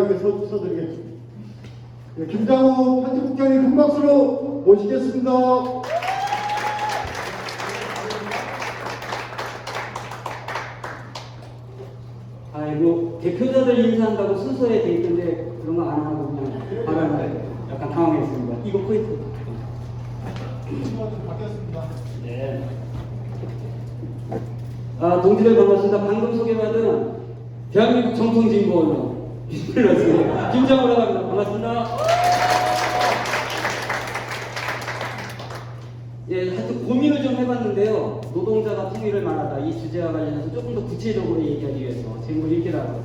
자리에 서드리겠습니다. 네, 김장호 편집국장님 큰 박수로 모시겠습니다. 아이고, 대표자들 인사한다고 순서에 돼 있던데 그런 거 안 하고 그냥 바라는 약간 당황했습니다. 이거 포인트. 좀 바뀌었습니다. 네. 동지들 반갑습니다. 방금 소개받은 대한민국 정통진보 언론 빌렸습니다. 김장호라고 합니다. 반갑습니다. 예, 하여튼 고민을 좀 해봤는데요. 노동자가 통일을 말하다 이 주제와 관련해서 조금 더 구체적으로 얘기하기 위해서 제목을 이렇게 나왔어요.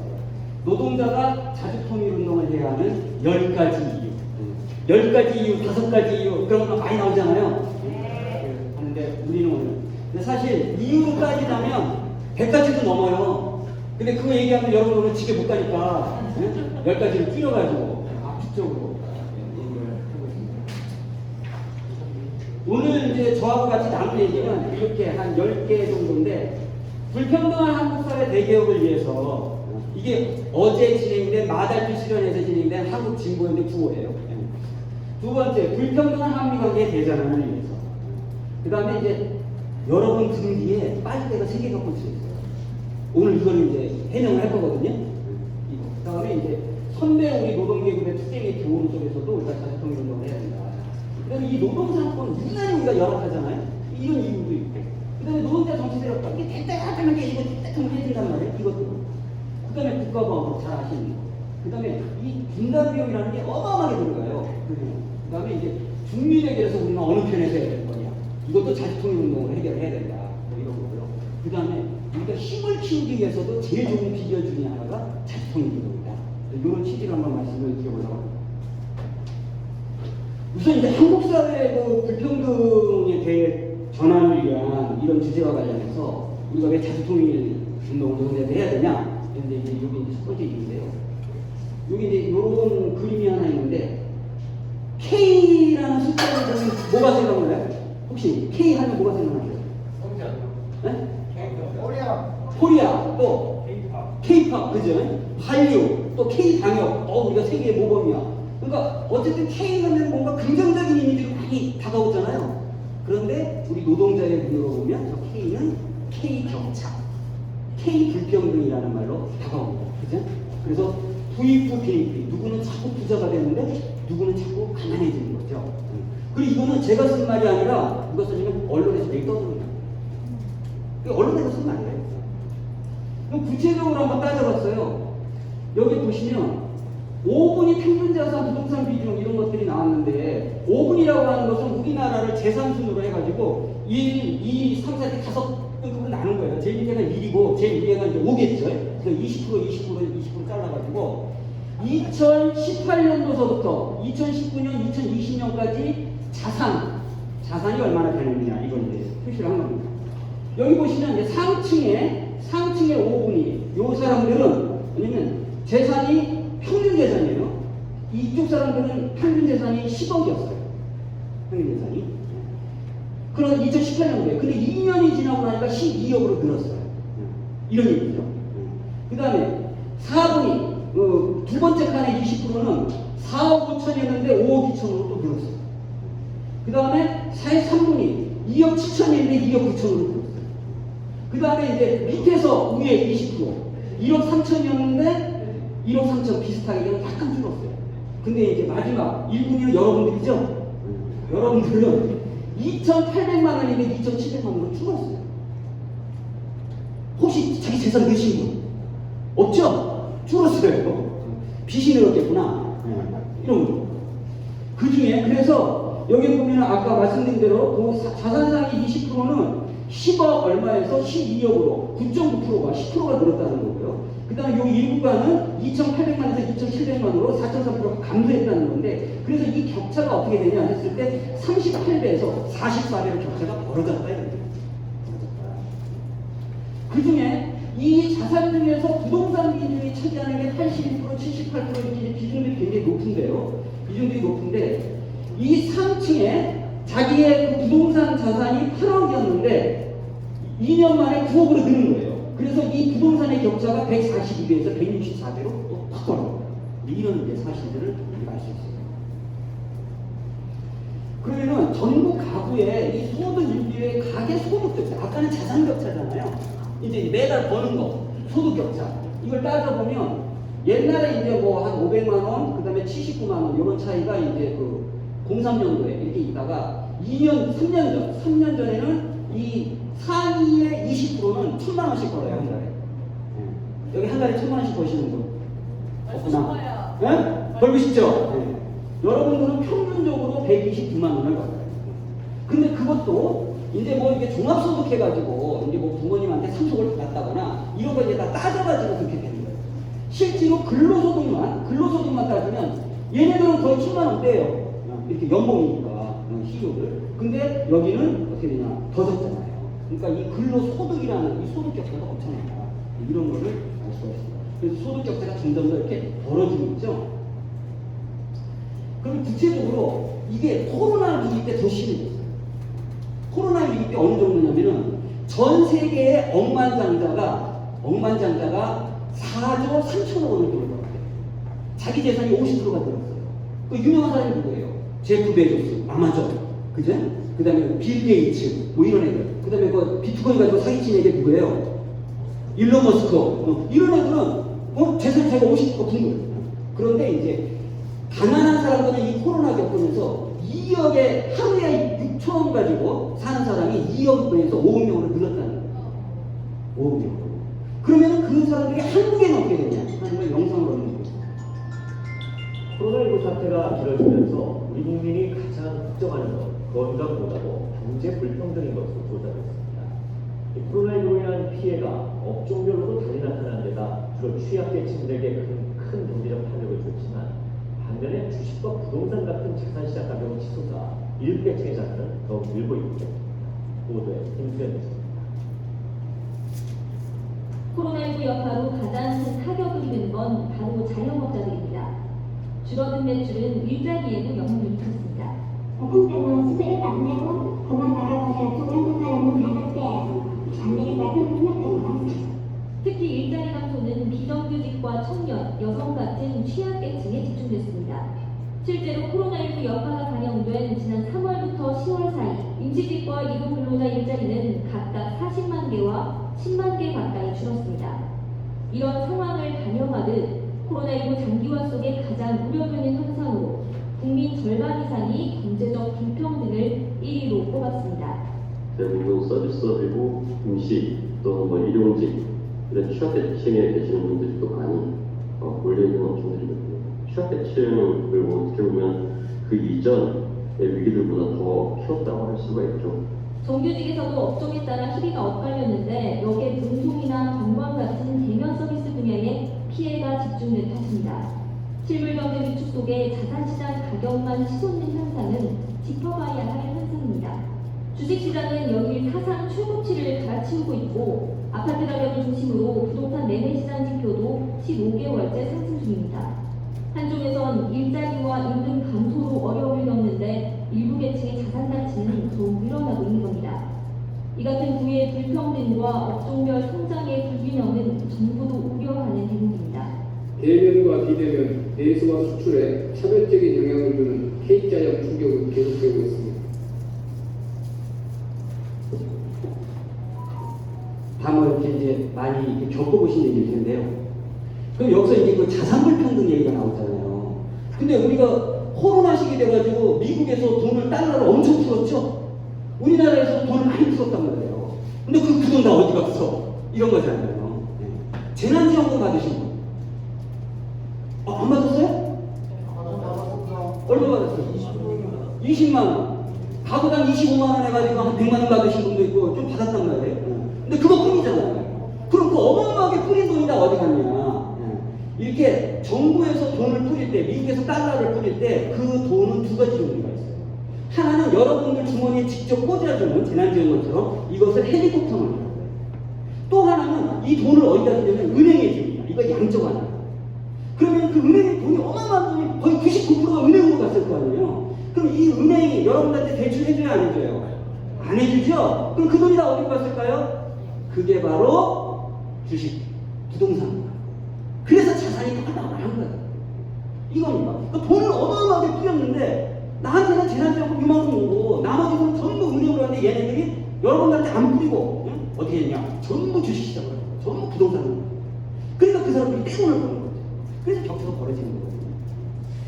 노동자가 자주 통일 운동을 해야 하는 10가지 이유. 10가지 이유, 5가지 이유 그런 거 많이 나오잖아요. 하는데 우리는 오늘 근데 사실 이유로 따지자면 100가지도 넘어요. 근데 그거 얘기하면 여러분 오늘 집에 못 가니까 10가지를 줄여가지고 앞쪽으로 얘기를 하고 있습니다. 오늘 이제 저하고 같이 나눌 얘기는 이렇게 한 10개 정도인데 불평등한 한국사회 대개혁을 위해서 이게 어제 진행된 마달주 실현에서 진행된 한국진보연대 구호예요. 두 번째, 불평등한 한미관계의 대전환을 위해서. 그 다음에 이제 여러분 등 뒤에 빨대가 3개가 꽂혀 있어요. 오늘 이걸 이제 해명을 할 거거든요. 그 다음에 이제 선배 우리 노동계급의 투쟁의 교훈 속에서도 우리가 자주통일 운동을 해야 된다. 그 다음에 이 노동상권 유난히 우리가 열악하잖아요. 이런 이유도 있고. 그 다음에 노동자 정치세력 이게 대대하면 깨지고 대대하면 깨진단 말이에요. 이것도. 그 다음에 국가보안법 잘 아시는 거. 그 다음에 이 분담 비용이라는 게 어마어마하게 들어가요. 그 다음에 이제 중미대결에서 우리는 어느 편에서 해야 될 거냐. 이것도 자주통일 운동을 해결해야 된다. 뭐 이런 거고요. 그 다음에 우리가 힘을 키우기 위해서도 제일 좋은 비결 중에 하나가 자주통일 운동이다. 이런 취지로 한번 말씀을 드려보려고 합니다. 우선 이제 한국 사회의 그 불평등에 대해 전환을 위한 이런 주제와 관련해서 우리가 왜 자주통일 운동을 노동자한테 해야 되냐? 근데 이제 여기 이제 첫 번째 이유인데요. 여기 이제 이런 그림이 하나 있는데 K라는 숫자를 보면 뭐가 생각나요? 혹시 K 하면 뭐가 생각나요? 네? 코리아 또 K-팝 그죠? 한류 또 K-방역 우리가 세계의 모범이야. 그러니까 어쨌든 K 하면 뭔가 긍정적인 이미지가 많이 다가오잖아요. 그런데 우리 노동자의 눈으로 보면 저 K는 K-격차 K-불평등이라는 말로 다가옵니다. 그죠? 그래서 부익부 비익부 누구는 자꾸 부자가 되는데 누구는 자꾸 가난해지는 거죠. 그리고 이거는 제가 쓴 말이 아니라 이거 쓰시면 언론에서 되게 떠듭니다. 언론에서 쓴 말이에요. 그럼 구체적으로 한번 따져봤어요. 여기 보시면 5분이 평균자산 부동산 비중 이런 것들이 나왔는데 5분이라고 하는 것은 우리나라를 제3순으로 해가지고 1, 2, 3, 4, 5 등급으로 나눈 거예요. 제일 밑에가 1이고 제일 위에가 이제 5겠죠. 그래서 20% 잘라가지고 2018년도서부터 2019년, 2020년까지 자산이 얼마나 되느냐 이걸 이제 표시를 한 겁니다. 여기 보시면 이제 상층에 5분위 요 사람들은 왜냐면 재산이 평균 재산이에요. 이쪽 사람들은 평균 재산이 10억이었어요. 평균 재산이. 그럼 2018년도에. 근데 2년이 지나고 나니까 12억으로 늘었어요. 이런 얘기죠. 그 다음에 4분위 두 번째 칸의 20%는 4억 5천이었는데 5억 2천으로 또 늘었어요. 그 다음에 3분위 2억 7천이었는데 2억 9천으로 늘었어요. 그 다음에 이제 밑에서 위에 20% 1억 3천이었는데 1억 3천 비슷하게 그냥 약간 줄었어요. 근데 이제 마지막 1분위는 여러분들이죠? 여러분들은 2,800만 원인데 2,700만 원으로 줄었어요. 혹시 자기 재산 내신 분? 없죠? 줄었어요. 빚이 늘었겠구나. 이런 거. 그 중에, 그래서 여기 보면 아까 말씀드린 대로 그 자산상의 20%는 10억 얼마에서 12억으로 9.9%가 10%가 늘었다는 거고요. 그 다음에 요 일부가는 2,800만에서 2,700만으로 4.3%가 감소했다는 건데, 그래서 이 격차가 어떻게 되냐 했을 때 38배에서 44배로 격차가 벌어졌다 이거예요. 그 중에 이 자산 중에서 부동산 비중이 차지하는 게 81%, 78% 이렇게 비중들이 굉장히 높은데요. 비중들이 높은데 이 3층에 자기의 그 부동산 자산이 8억이었는데 2년 만에 9억으로 느는 거예요. 그래서 이 부동산의 격차가 142배에서 164배로 또 확 벌어요. 이런 이제 사실들을 우리가 알 수 있어요. 그러면은 전국 가구의 이 소득 일비의 가계 소득 격차, 아까는 자산 격차잖아요. 이제 매달 버는 거, 소득 격차. 이걸 따져보면 옛날에 이제 뭐 한 500만 원, 그 다음에 79만 원 이런 차이가 이제 그 03년도에 이렇게 있다가 3년 전에는 이 상위의 20%는 1,000만 원씩 벌어요, 한 달에. 예. 여기 한 달에 1,000만 원씩 버시는 분? 없구나. 예? 벌고 싶죠? 예. 여러분들은 평균적으로 129만 원을 벌어요. 근데 그것도 이제 뭐 이게 종합소득 해가지고 이제 뭐 부모님한테 상속을 받았다거나 이런 거 이제 다 따져가지고 그렇게 되는 거예요. 실제로 근로소득만 따지면 얘네들은 거의 10만 원 떼요. 이렇게 연봉이니까 시료를. 근데 여기는 어떻게 되냐 더 적잖아요. 그러니까 이 근로소득이라는 이 소득 격차가 엄청나다. 이런 거를 알 수가 있습니다. 그래서 소득 격차가 점점 더 이렇게 벌어지고 있죠. 그럼 구체적으로 이게 코로나 위기 때 더 심해졌어요. 코로나 위기 때 어느 정도냐면은 전 세계의 억만장자가 4조 3천억 원을 들어갔대요. 자기 재산이 50%가 들었어요. 그 유명한 사람이 누구예요? 제프 베조스, 아마존, 그죠? 그 다음에 빌 게이츠, 뭐 이런 애들. 그 다음에 그 비트코인 가지고 사기친 애들 누구예요? 일론 머스크, 이런 애들은 재산 자기가 50%가 분 거예요. 그런데 이제 가난한 사람들은 이 코로나 겪으면서 2억에 하루에 6천 원 가지고 사는 사람이 2억 번에서 5억 명으로 늘었다는 거예요. 5억 명. 그러면 그 사람들이 한국에 넘게 되냐? 하는 영상으로 넣는 거예요. 코로나19 사태가 길어지면서 우리 국민이 가장 걱정하는 건 건강보다도 경제 불평등인 것으로 조사됐습니다. 코로나19로 인한 피해가 업종별로도 달리 나타나는 데다 주로 취약계층들에게 큰 경제적 타격을 줬지만 반면에 주식과 부동산 같은 자산시장 가격은 치솟아 일부계층의 자산은 더욱 늘고 있기 때문입니다. 보도에 김수현입니다. 코로나19 여파로 가장 큰 타격을 입은 건 바로 자영업자들입니다. 줄어든 매출은 일자리에도 영향을 미쳤습니다. 보통은 수익이 안 되고 그만 나가서 중간중간에 나갔대요. 안 되니까 좀 특히 일자리 감소는 비정규직과 청년, 여성 같은 취약계층에 집중됐습니다. 실제로 코로나19 여파가 반영된 지난 3월부터 10월 사이 임시직과 이동 근로자 일자리는 각각 40만 개와 10만 개 가까이 줄었습니다. 이런 상황을 반영하듯 코로나19 장기화 속에 가장 우려되는 현상으로 국민 절반 이상이 경제적 불평등을 1위로 꼽았습니다. 대부분 서비스업이고 음식 또 뭐 일용직 이런 취약계층에 계시는 분들이 또 많이 몰려있는 업종들이거든요. 취약계층을 어떻게 보면 그 이전의 위기들보다 더 키웠다고 할 수가 있죠. 정규직에서도 업종에 따라 희비가 엇갈렸는데 여기에 운송이나 관광 같은 대면 서비스 분야에 피해가 집중된 탓입니다. 실물경제 위축 속에 자산시장 가격만 치솟는 현상은 짚어봐야 할 현상입니다. 주식시장은 여기 사상 최고치를 갈아치우고 있고 아파트 가격을 중심으로 부동산 매매시장 지표도 15개월째 상승 중입니다. 한쪽에선 일자리와 임금 감소로 어려움을 겪는데 일부 계층의 자산 가치는 더욱 늘어나고 있는 겁니다. 이 같은 구의 불평등과 업종별 성장의 불균형은 정부도 우려하는 대목입니다. 대면과 비대면, 내수와 수출에 차별적인 영향을 주는 K자형 충격은 계속되고 있습니다. 다음은 이렇게 이제 많이 이렇게 겪어보신 얘기일 텐데요. 그럼 여기서 이제 그 자산 불평등 얘기가 나오잖아요. 근데 우리가 코로나 시기 돼가지고 미국에서 돈을 달러를 엄청 풀었죠. 우리나라에서 돈을 많이 풀었단 말이에요. 근데 그 돈 다 어디 갔어? 이런 거잖아요. 네. 재난지원금 받으신 분? 안 받았어요? 얼마 받았어요? 20만 원. 가구당 25만 원 해가지고 한 100만 원 받으신 분도 있고 좀 받았단 말이에요. 근데 그거뿐이잖아요. 그럼 그 어마어마하게 뿌린 돈이 다 어디 갔냐? 이렇게 정부에서 돈을 뿌릴 때, 미국에서 달러를 뿌릴 때 그 돈은 두 가지 종류가 있어요. 하나는 여러분들 주머니에 직접 꽂아주는 재난지원금처럼 이것을 헬리콥터로 하는 거예요. 또 하나는 이 돈을 어디다 주냐면 은행에 줍니다. 이거 양적 하나. 그러면 그 은행에 돈이 어마어마한 돈이 거의 99%가 은행으로 갔을 거 아니에요. 그럼 이 은행이 여러분들한테 대출해줘야 안 해줘요? 안 해주죠? 그럼 그 돈이 다 어디로 갔을까요? 그게 바로 주식, 부동산. 그래서 자산이 더 나오는 거예요. 이겁니다. 그러니까 돈을 어마어마하게 뿌렸는데 나한테는 재난지원금 이만큼 오고 나머지는 전부 은행으로 하는데 얘네들이 여러분들한테 안 뿌리고 응? 어떻게 했냐? 전부 주식시장을 하는 거예요. 전부 부동산을 하는 거예요. 그러니까 그 사람들이 떼돈을 버는 거죠. 그래서 격차가 벌어지는 거거든요.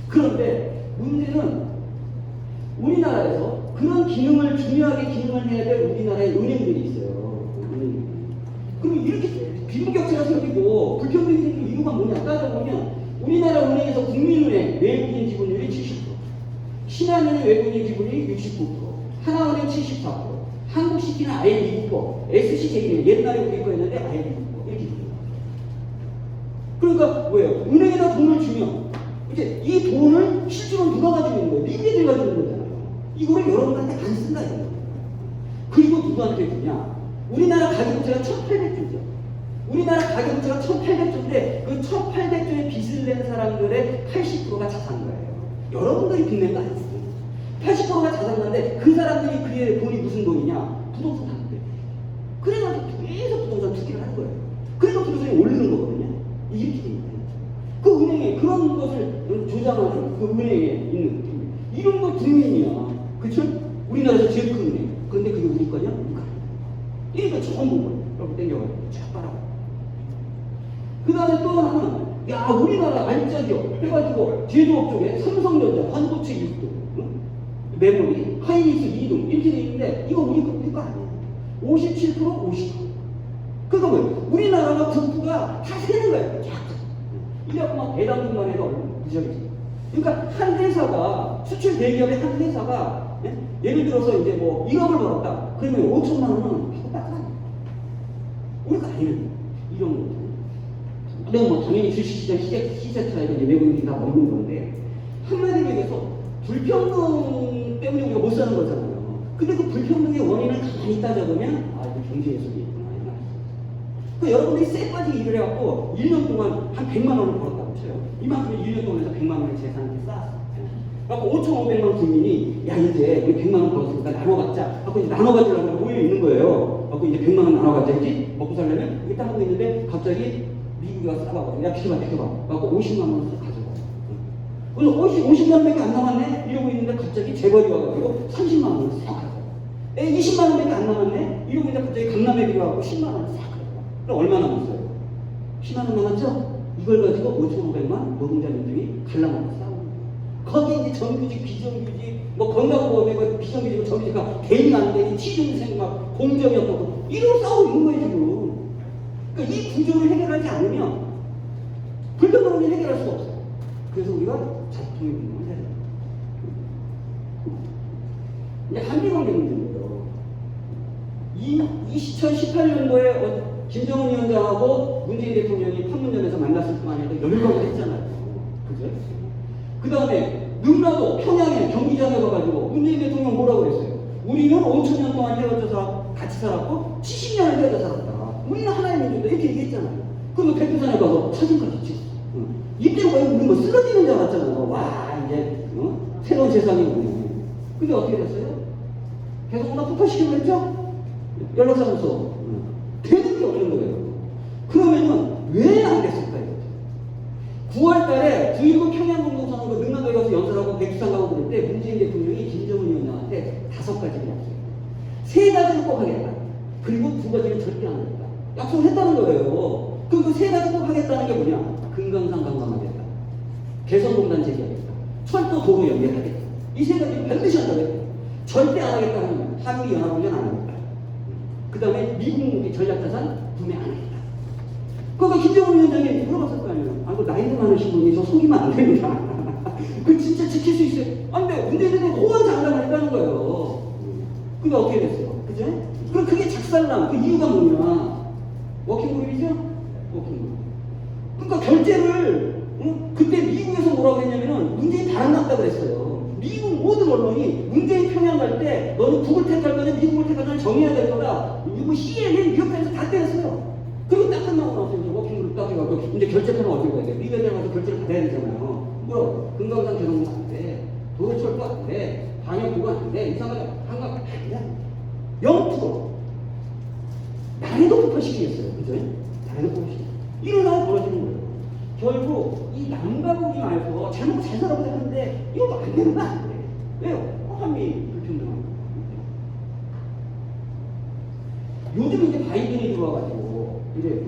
그런데 문제는 우리나라에서 그런 기능을 중요하게 기능을 해야 될 우리나라의 은행들이 있어요. 그럼 이렇게 빈부격차가 생기고 불평등이 생기는 이유가 뭐냐 따져보면 우리나라 은행에서 국민은행 외국인 지분율이 70%, 신한은행 외국인 지분율이 69%, 하나은행 74%, 한국시티는 아예 2%, SC제일은 옛날에 우리 거였는데 아예 2% 이렇게 됩니다. 그러니까 뭐예요? 은행에다 돈을 주면 이제 이 돈을 실제로 누가 가지고 있는 거예요? 미국애들이 가지고 있는 거잖아요. 이거를 여러분한테 안 쓴다 이거예요. 그리고 누구한테 주냐? 우리나라 가계부채가 1,800조죠. 우리나라 가계부채가 1,800조인데 그 1,800조의 빚을 낸 사람들의 80%가 자산가예요. 여러분들이 빚낸 거 아니에요. 80%가 자산가인데 그 사람들이 그의 돈이 무슨 돈이냐? 부동산 하는데. 그래가지고 계속 부동산 투기를 하는 거예요. 그래서 부동산이 오르는 거거든요. 이렇게 됩니다. 그 은행에 그런 것을 조장하는 그 은행에 있는 이런 거 국민이야. 그쵸? 우리나라에서 제일 큰 은행. 그런데 그게 우리 거냐? 우리가. 이러니까 처음 본 거예요. 여러분 땡겨가지고 쫙 빨아가. 그 다음에 또 하나는 야 우리나라 알짜기업 해가지고 제조업 쪽에 삼성전자, 반도체 1등, 응? 메모리, 하이닉스 2등 이렇게 돼 있는데 이거 우리 거 아니에요. 57%, 50%. 그러니까 뭐예요? 우리나라가 국부가 다 세는 거예요. 이래갖고 막 배당금만 해도 무지하겠지. 그러니까 한 회사가 수출 대기업의 한 회사가 예를 들어서 이제 뭐 1억을 벌었다. 그러면 5천만 원은 이거 딱 아니에요. 우리가 아니에요. 이런 거. 근데 뭐 당연히 주식시장 시세 차이가 이제 외국인이 다 먹는 건데 한마디로 얘기해서 불평등 때문에 우리가 못 사는 거잖아요. 근데 그 불평등의 원인을 가만히 따져보면 아 이거 경제 예술이 있구나 이 말이죠. 그 여러분들이 쎄빠지게 일을 해갖고 1년 동안 한 100만 원을 벌었다고 쳐요. 이만큼 1년 동안 해서 100만 원의 재산을 쌓았어. 그래갖고 5,500만 국민이 야 이제 우리 100만 원 벌었으니까 나눠 갖자. 하고 이제 나눠 가지려고 모여 있는 거예요. 그래갖고 이제 100만 원 나눠 갖자지 먹고 살려면 이렇게 딱 하고 있는데 갑자기 미국이 와서 싸봐거든요. 야 비켜봐. 그래갖고 50만 원을 가져가. 그래서 50만 원밖에 안 남았네? 이러고 있는데 갑자기 재벌이 와가지고 30만 원을 싹 가져가. 20만 원밖에 안 남았네? 이러고 있는데 갑자기 강남에 와가지고 10만 원을 싹 가져가. 그럼 얼마 남았어요? 10만 원 남았죠? 이걸 가지고 5,500만 노동자민들이 갈라먹고 싸우는 거예요. 거기 이제 정규직, 비정규직, 뭐 건강보험에 뭐 비정규직과 정규직과 대리 안 되니 취준생 막 공정이었다고 이러고 싸우고 있는 거예요 지금. 그러니까 이 구조를 해결하지 않으면 불평등을 해결할 수가 없어요. 그래서 우리가 자립통일 운동을 해야 돼요. 이제 한미관계 문제인데요. 2018년도에 김정은 위원장하고 문재인 대통령이 판문점에서 만났을 동안 해도 열광을 했잖아요. 그죠? 그 다음에 능라도 평양에 경기장에 가가지고 문재인 대통령 뭐라고 그랬어요? 우리는 5,000년 동안 헤어져서 같이 살았고 70년을 헤어져 살았다. 우리는 하나의 민족이다. 이렇게 얘기했잖아요. 그리고 백두산에 가서 사진까지 찍었어. 이때는 거의 우리 뭐 쓰러지는 줄 알았잖아요. 와 이제 새로운 세상이 오네. 근데 어떻게 됐어요? 계속 막 폭파시키고 그랬죠? 연락사무소. 되는 게 없는 거예요. 그러면은 왜 안 됐을까요? 9월 달에 9.19 평양공동선언 능라도에 가서 연설하고 백두산 가고 그럴 때 문재인 대통령이 김정은 위원장한테 5가지를 약속했어요. 3가지를 꼭 하겠다. 그리고 2가지는 절대 안 하겠다. 약속을 했다는 거예요. 그럼 그 3가지 꼭 하겠다는 게 뭐냐? 금강산 관광하겠다. 개성공단 제기하겠다. 철도 도로 연결하겠다. 이 3가지를 반드시 한다고 했대요. 절대 안 하겠다는 거야. 한미연합훈련 안 하겠다. 그 다음에 미국 무기 전략자산 구매 안 하겠다. 그러니까 김정은 위원장이 물어봤을 거 아니에요. 아, 그 나이도 많으신 분이 저 속이면 안 됩니다. 그 진짜 지킬 수 있어요. 안 돼. 문재인 대통령이 호언 장담을 했다는 거예요. 근데 어떻게 됐어요? 그죠? 그럼 그게 작살난 그 이유가 뭐냐? 워킹그룹이죠? 워킹그룹. 그러니까 결제를 그때 미국에서 뭐라고 했냐면은 문재인 바람났다 그랬어요. 미국 모든 언론이 문재인 평양 갈 때 너는 북을 택할 거냐 미국을 택할 거냐 정해야 될 거다. 이거 CNN, 뉴욕타임스 다 때렸어요. 그리고 딱 끝나고 나서 이제 워킹그룹 딱 해가지고 이제 결제편은 어떻게 가야 돼? 미국에 가서 결제를 받아야 되잖아요. 뭐 금강산 개성공 안 돼, 도로철도 안 돼, 방역구가 안 돼, 이상하게 한강 안 돼. 0%. 나래도 폭파시키겠어요. 그죠? 나래도 폭파시키겠어요. 이런 상황이 벌어지는 거예요. 결국 이 남과 북이 말고 잘 먹고 잘 살아보자 하는데 이것도 안 되는 거 아니에요? 왜요? 한미 불평등한 요즘 이제 바이든이 들어와가지고 이제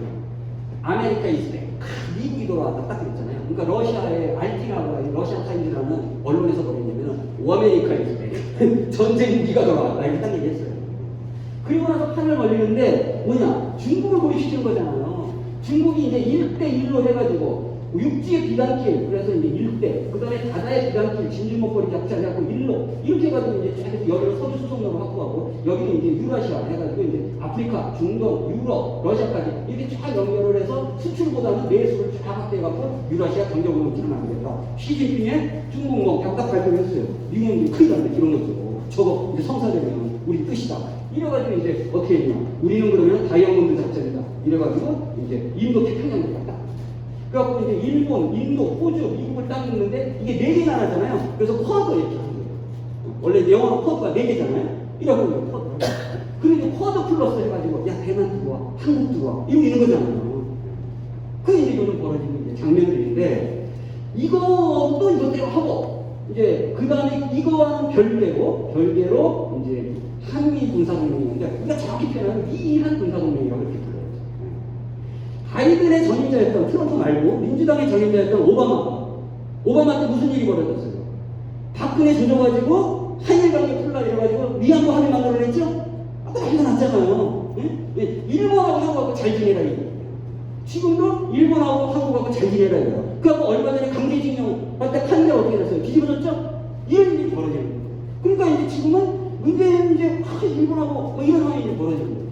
아메리카 이스백 미국이 돌아왔다 딱 그랬잖아요. 그러니까 러시아의 RT라고 러시아 타임즈라는 언론에서 뭐랬냐면은 아메리카 이스백 전쟁 무기가 돌아왔다 이렇게 딱 얘기했어요. 그리고 나서 판을 벌리는데 뭐냐 중국을 고립시키는 거잖아요. 중국이 이제 1대1로 해가지고 육지의 비단길 그래서 이제 1대 그 다음에 바다의 비단길 진주목걸이 작전해갖고 1로 이렇게 해가지고 이제 쫙 여기를 서주 수송로로 확보하고 여기는 이제 유라시아 해가지고 이제 아프리카, 중동, 유럽, 러시아까지 이렇게 쫙 연결을 해서 수출보다는 내수를 쫙 확대해갖고 유라시아 경제구역을 만들겠다. 시진핑의 중국 뭐 벽딱 발표를 했어요. 미국은 이제 큰일 났네 이런 거죠. 저거 이제 성사되면 우리 뜻이다. 이래가지고 이제 어떻게 했냐. 우리는 그러면 다이아몬드 작전이다. 이래가지고 이제 인도 태평양을 갔다. 그래갖고 이제 일본, 인도, 호주, 미국을 딱 있는데 이게 4개 나라잖아요. 그래서 쿼드 이렇게 하는 거예요. 원래 영어로 쿼드가 4개잖아요. 이러고 이제 쿼드. 그리고 이제 쿼드 플러스 해가지고 야 대만 들어와, 한국 들어와 이러고 있는 거잖아요. 그게 이제 요즘 벌어지는 이제 장면들인데 이것도 이것대로 하고 이제 그 다음에 이거와는 별개로 이제 한미 군사동맹인데 우리가 정확히 표현하면 미한 군사동맹이라고 이렇게 불러요. 바이든의 전임자였던 트럼프 말고 민주당의 전임자였던 오바마 때 무슨 일이 벌어졌어요? 박근혜 조져가지고 한일관계 풀라 이래가지고 위안부 합의 만들어냈죠? 아까 난리가 났잖아요. 예? 일본하고 한국하고 잘 지내라 이거. 지금도 일본하고 한국하고 잘 지내라 이거. 그래갖고 얼마 전에 강제징용 할 때 판례 어떻게 됐어요? 뒤집어졌죠? 이런 일이 벌어지는 거예요. 그러니까 이제 지금은 문제는 이제 일본하고 뭐 이런 상황이 이제 벌어지는 거예요.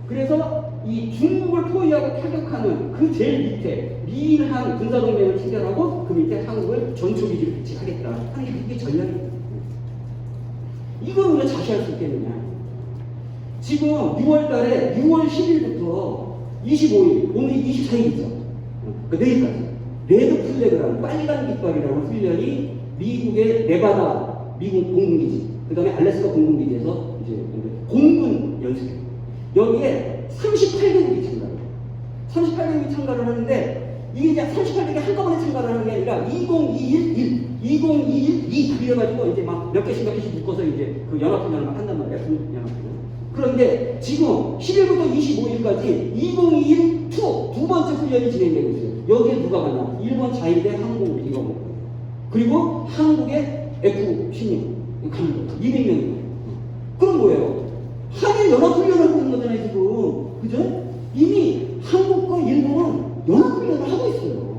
그래서 이 중국을 포위하고 타격하는 그 제일 밑에 미일한 군사동맹을 체결하고 그 밑에 한국을 전초기지로 배치하겠다 하는 게 그게 전략입니다. 이걸 우리가 자시할 수 있겠느냐. 지금 6월 달에 6월 10일부터 25일, 오늘이 24일이죠. 그 내일까지 레드 플래그라는 빨간 깃발이라는 훈련이 미국의 네바다 미국 공군기지, 그 다음에 알래스카 공군기지에서 이제 공군 연습이에요. 여기에 38개국이 참가를 해요. 38개국이 참가를 하는데 이게 이제 38개국이 한꺼번에 참가를 하는 게 아니라 2021, 2021, 2 이래가지고 이제 막 몇 개씩 묶어서 이제 그 연합훈련을 막 한단 말이에요. 연합훈련. 그런데 지금 10일부터 25일까지 2021 두 번째 훈련이 진행되고 있어요. 여기에 누가 가냐? 일본 자위대 항공 이거 뭐. 그리고 한국의 F-16 가는 거예요. 200명이. 그럼 뭐예요? 한일 연합훈련을 하고 있는 거잖아요, 지금. 그죠? 이미 한국과 일본은 연합훈련을 하고 있어요.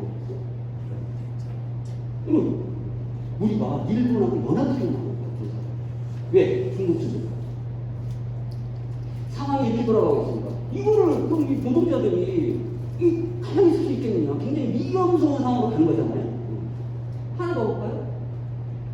우리가 일본하고 연합훈련을 하고 있다. 왜? 중국 주죠. 상황이 이렇게 돌아가고 있습니다. 이거를 그럼 이 노동자들이 가만히 있을 수 있겠느냐? 굉장히 위험스러운 상황으로 가는 거잖아요. 하나 더 볼까요?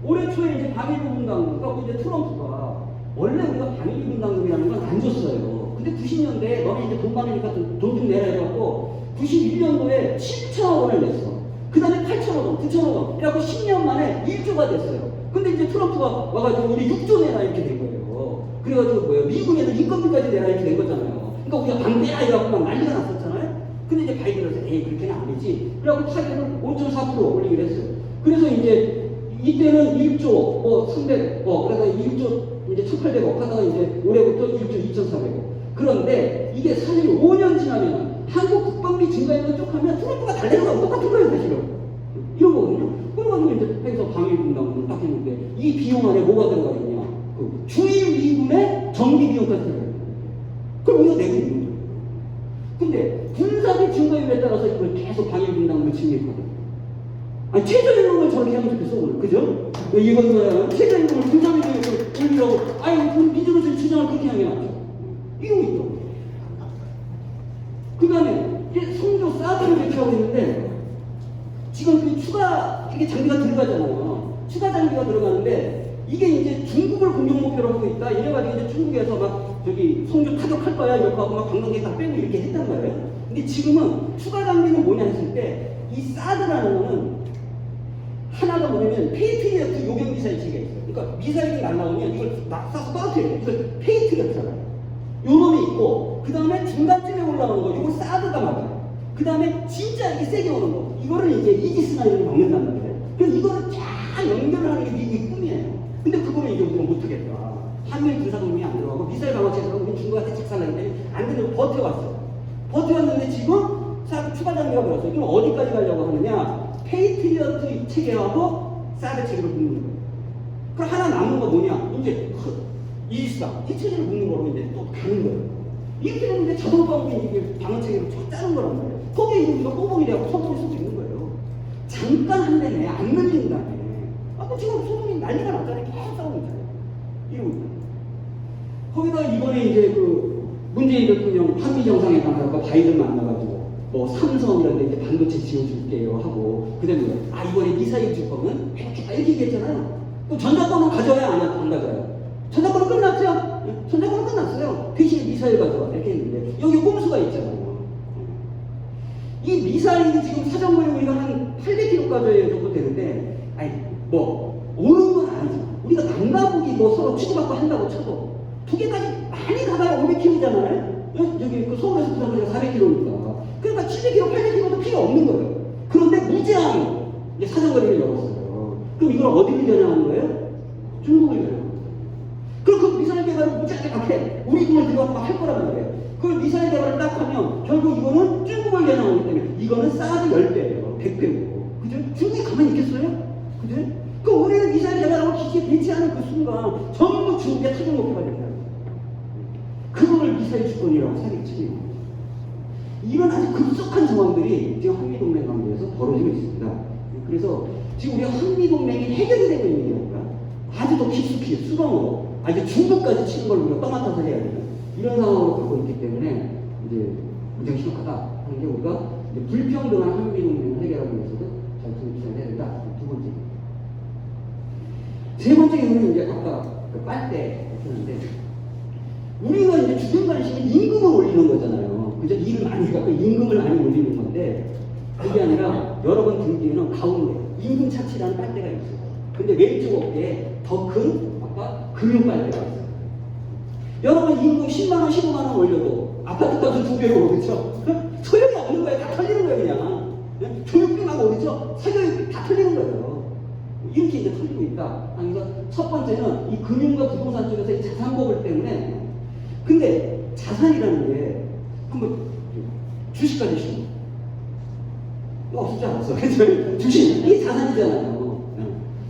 올해 초에 이제 방위비 분담금, 그러니까 이제 트럼프가 원래 우리가 방위비 분담금이라는 건 안 줬어요. 근데 90년대에 너네 이제 돈 많으니까 돈 좀 내라 해갖고 91년도에 7천억 원을 냈어. 그 다음에 8천억 원, 9천억 원. 이래갖고 10년 만에 1조가 됐어요. 근데 이제 트럼프가 와가지고 우리 6조 내라 이렇게 된 거예요. 그래가지고 뭐예요? 미국 애들 인건비까지 내라 이렇게 된 거잖아요. 그러니까 우리가 방대야 이래갖고 막 난리가 났었잖아요. 근데 이제 바이든에서 에이 그렇게는 안 되지. 그래갖고 타격을 5.4% 올리기로 했어요. 그래서 이제 이때는 1조 뭐 300억 그러다가 1조 이제 1,800억 하다가 이제 올해부터 1조 2,400억. 그런데 이게 사실 5년 지나면 한국 국방비 증가율로 쭉 하면 트럼프가 달래는 똑같은 거예요 사실은. 이런 거거든요. 그래가지고 이제 해서 방위 분담금을 딱 했는데 이 비용 안에 뭐가 들어가 있냐? 그 주일 미군의 정비 비용까지 들어가 있는 거예요. 그럼 우리가 내고 있는 거예요. 근데 군사비 증가율에 따라서 이걸 계속 방위 분담금을 증액하거든요. 아니 최저임금을 저렇게 하면 좋겠어 오늘 그죠? 이건 뭐야? 최저임금을 군사비를 올리라고 아니 민주노총 주장을 그렇게 하는 게 낫죠. 이러고 있더라고요. 그 다음에 성조 사드를 배치하고 있는데 지금 그 추가 이게 장비가 들어가잖아요. 추가 장비가 들어가는데 이게 이제 중국을 공격 목표로 하고 있다. 이래가지고 이제 중국에서 막 저기 성조 타격할 거야 이렇게 하고 막 관광객 다 빼고 이렇게 했단 말이에요. 근데 지금은 추가 장비는 뭐냐 했을 때 이 사드라는 거는 하나가 뭐냐면 페이트리어트 요격 미사일 체계가 있어요. 그러니까 미사일이 날라오면 이걸 막 쏴서 떨어뜨려야 돼요. 이걸 페이트리어트잖아요. 요 놈이 있고 그 다음에 중간쯤에 올라오는 거 이걸 사드가 맞아요. 그 다음에 진짜 이렇게 세게 오는 거 이거를 이제 이지스나 이렇게 막는단 말이에요. 자체가 한미일 군사동맹이 안 들어가고 미사일 방어체제가 우리 중국한테 작살나기 때문에 안 되는 버텨왔어. 버텨왔는데 지금 사드 추가 장비가 들어왔어요. 그럼 어디까지 가려고 하느냐? 페이트리어트 체계하고 사드 체계를 붙는 거예요. 그럼 하나 남은 거 뭐냐? 이제 이스라 이 체제를 붙는 거로 이제 또 가는 거예요. 이렇게 되는데 자동방어기 이게 방어체계를 쫙 짜는 거란 말이에요. 거기에 이제 우리가 꼬봉이 되고 소동을 쓸 수 있는 거예요. 잠깐 한 대네 안 늘리는 다음에. 아까 지금 소동이 난리가 났잖아요. 계속 싸우고 있잖아요. 이러고 있잖아요. 거기다 이번에 이제 그 문재인 대통령 한미 정상회담하고 바이든 만나가지고 뭐 삼성이라는 데 이제 반도체 지어줄게요 하고 그다음에 이번에 미사일 줄 거면 이렇게 얘기했잖아요. 그럼 전자권은 가져야 안 가져요? 전자권은 끝났죠? 전자권은 끝났어요. 대신에 미사일 가져와 이렇게 했는데 여기 꼼수가 있잖아요. 이 미사일이 지금 사정거리 우리가 한 800km 정도 되는데 뭐 오는 건 아니지만 우리가 남가북이 뭐 서로 치고받고 한다고 쳐도 두 개까지 많이 가봐야 500km잖아요. 여기 그 서울에서 부산까지가 400km니까. 그러니까 700km, 800km도 필요 없는 거예요. 그런데 무제한 이제 사정거리를 열었어요. 그럼 이걸 어디를 겨냥하는 거예요? 중국을 겨냥하는 거예요. 그럼 그 미사일 개발을 무지하게 막 해. 우리 돈을 들어가서 막 할 거란 말이에요. 그 미사일 개발을 딱 하면 결국 이거는 중국을 겨냥하기 때문에 이거는 사드 10배예요. 100배고. 그죠? 중국이 가만히 있겠어요? 그죠? 그 우리는 미사일 개발하고 기지에 배치하는 그 순간 전부 중국의 타격 목표가 된다. 그거를 미사일 주권이라고 사기치는 거예요. 이런 아주 급속한 상황들이 지금 한미동맹 관계에서 벌어지고 있습니다. 그래서 지금 우리가 한미동맹이 해결이 되고 있는 게 아니라 아주 더 깊숙이 수동으로 아주 중국까지 치는 걸 우리가 떠맡아서 해야 되는 이런 상황으로 가고 있기 때문에 이제 굉장히 심각하다 하는 게 우리가 이제 불평등한 한미동맹을 해결하기 위해서도 잘 통일을 해야 된다. 두 번째. 세 번째 경우는 이제 아까 그 빨대 했는데 우리가 이제 주된 관심은 임금을 올리는 거잖아요. 그죠? 일을 많이 해갖고 임금을 많이 올리는 건데 그게 아니라 여러분 등기에는 가운데 임금 차치라는 빨대가 있어요. 근데 왼쪽 어깨에 더 큰 아까 금융 빨대가 있어요. 여러분 임금 10만원, 15만원 올려도 아파트 값은 2배로 오르죠? 소용이 없는 거예요. 다 털리는 거예요, 그냥. 교육비만 오르죠? 사교육비 다 털리는 거예요. 이렇게 이제 털리고 있다. 그래서 첫 번째는 이 금융과 부동산 쪽에서 이 자산법을 때문에 근데 자산이라는 게 한번 주식 가지시고 없지 않았어. 주식 이게 자산이잖아요.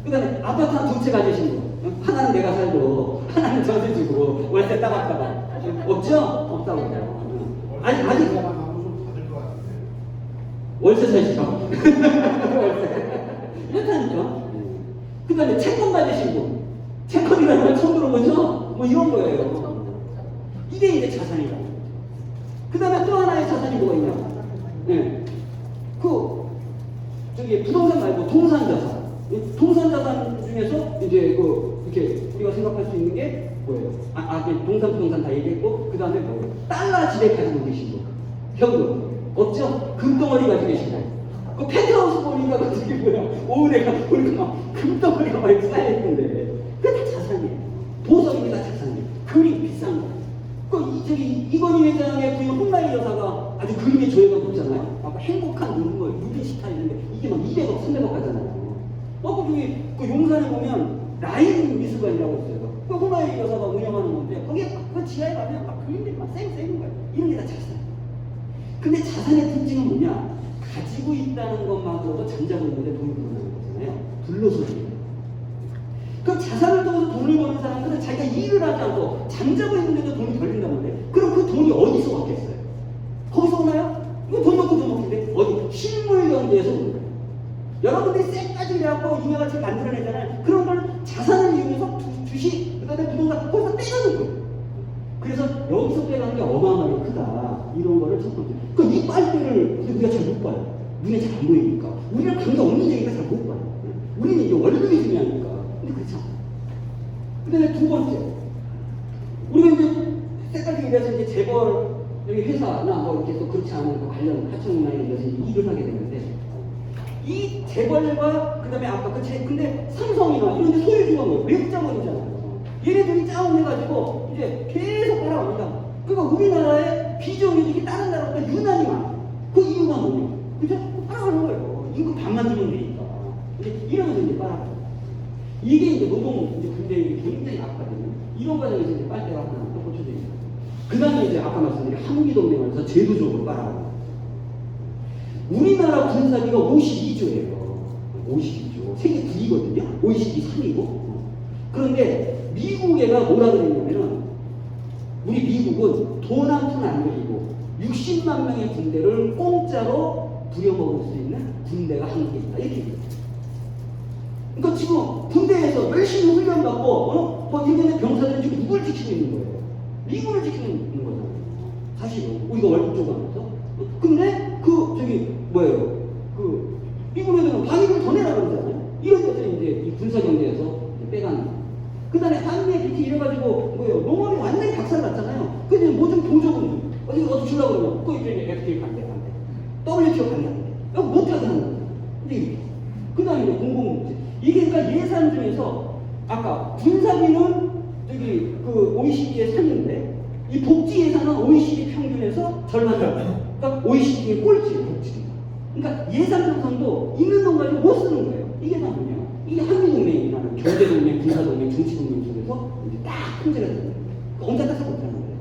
그 다음에 아파트 한 두 채 가지신 거 하나는 내가 살고 하나는 저한테 주고 월세 따박따박 없죠? 없다고 해요. 아직 월세 사시죠? 이렇다니까. 그 다음에 채권 가지신 분 채권이라는 걸 처음 들어보죠? 뭐 이런 거예요. 이게 이제 자산이다. 그 다음에 또 하나의 자산이 뭐가 있냐? 저기 부동산 말고 동산자산. 동산자산 중에서 이제 이렇게 우리가 생각할 수 있는 게 뭐예요? 동산, 부동산 다 얘기했고, 그 다음에 뭐예요? 달러 지대 가지고 계신 거. 현금. 없죠? 금덩어리 가지고 계신 거. 그 펜트하우스 보니까 그게 뭐야? 오은혜가 보니까 막 금덩어리가 막 이렇게 쌓여있던데. 그게 다 자산이에요. 보석입니다, 자산이에요. 그림 비싼 거. 이건희 회장의 부인 홍라희 여사가 아주 그림의 조예가 높잖아요. 아까 행복한 뭐 유빈 스타일인데 이게 막 200억, 300억 가잖아요. 그 용산에 보면 라인 미술관이라고 있어요. 그 홍라희 여사가 운영하는 건데 거기에 그 지하에 가면 막 그림들이 막 쌩쌩인 거예요. 이런 게 다 자산. 근데 자산의 특징은 뭐냐? 가지고 있다는 것만으로도 잠자고 있는데 돈이 불어나는 거잖아요. 불로소득. 그 자산을 통해서 돈을 버는 사람들은 자기가 일을 하지 않고 잠자고 있는데도 돈이 벌린단 말이에요. 그럼 그 돈이 어디서 왔겠어요? 거기서 오나요? 이거 돈 넣고 돈 먹는데 어디? 실물 경제에서 오는 거예요. 여러분들이 쎄까지 이래갖고 인형같이 만들어내잖아요. 그런 걸 자산을 이용해서 주식, 그 다음에 부동산 거기서 떼가는 거예요. 그래서 여기서 빼가는 게 어마어마하게 크다. 이런 거를 첫 번째. 그러니까 이 빨대를 우리가 잘 못 봐요. 눈에 잘 안 보이니까. 우리랑 관계 없는 얘기가 잘 못 봐요. 우리는 이제 월급이 중요하니까. 근데 그렇지 않아. 그 다음에 두 번째. 우리가 이제 때까지 일해서 이제 재벌, 여기 회사나 뭐 이렇게 또 그렇지 않은 그 관련 하청문화에 대해서 일을 하게 되는데, 이 재벌과 그 다음에 아까 근데 삼성이나 이런 데 소유주가 뭐예요? 외국 자본이잖아요. 얘네들이 짜온해가지고 이제 계속 따라옵니다. 그러니까 우리나라의 비정규직이 다른 나라보다 유난히 많아. 그 이유가 뭐냐? 그죠? 따라가는 거예요. 임금 반만 주면 되니까. 이제 이러면서 이제 따라가요. 이게 이제 노동 이제 군대에 굉장히 아프거든요. 이런 과정에서 이제 빨대가 하나 또 꽂혀져 있어요. 그 다음에 이제 아까 말씀드린 한미동맹에서 제도적으로 빨아가고 우리나라 군사비가 52조예요. 52조. 세계 9위거든요. OECD 3위고. 그런데 미국애가 뭐라 그랬냐면은 우리 미국은 돈 한 푼 안 들이고 60만 명의 군대를 공짜로 부려먹을 수 있는 군대가 한국에 있다. 이렇게 얘기해요. 그러니까 지금 군대에서 열심히 훈련받고 뭐 인근의 병사들이 지금 누굴 지키고 있는 거예요? 미국을 지키고 있는 거잖아요. 사실은 우리가 월급 주고 하면서. 근데 미국 애들은 방위비를 더 내라 그러잖아요. 이런 것들이 이제 이 군사 경제에서 빼가는 거예요. 그 다음에 한미의 BT 이래가지고 농업이 완전히 박살났잖아요. 그래서 뭐 좀 보조금 어디 주려고 그러면 그거 이제 FTA 반대 WTO 반대 못하게 하는 거예요. 근데 그 다음에 이제 공공복지 이게 그러니까 예산 중에서 아까 군사비는 그 OECD의 상인데 이 복지 예산은 OECD 평균에서 절반이에요. 그러니까 OECD의 꼴찌예요. 복지. 그러니까 예산 편성도 있는 돈 가지고 못 쓰는 거예요. 이게 다 뭐냐? 이게 한미동맹이라는 경제동맹, 군사동맹, 정치동맹 속에서 이제 딱 통제가 되는 거예요. 엉짝딱 못하는 거예요.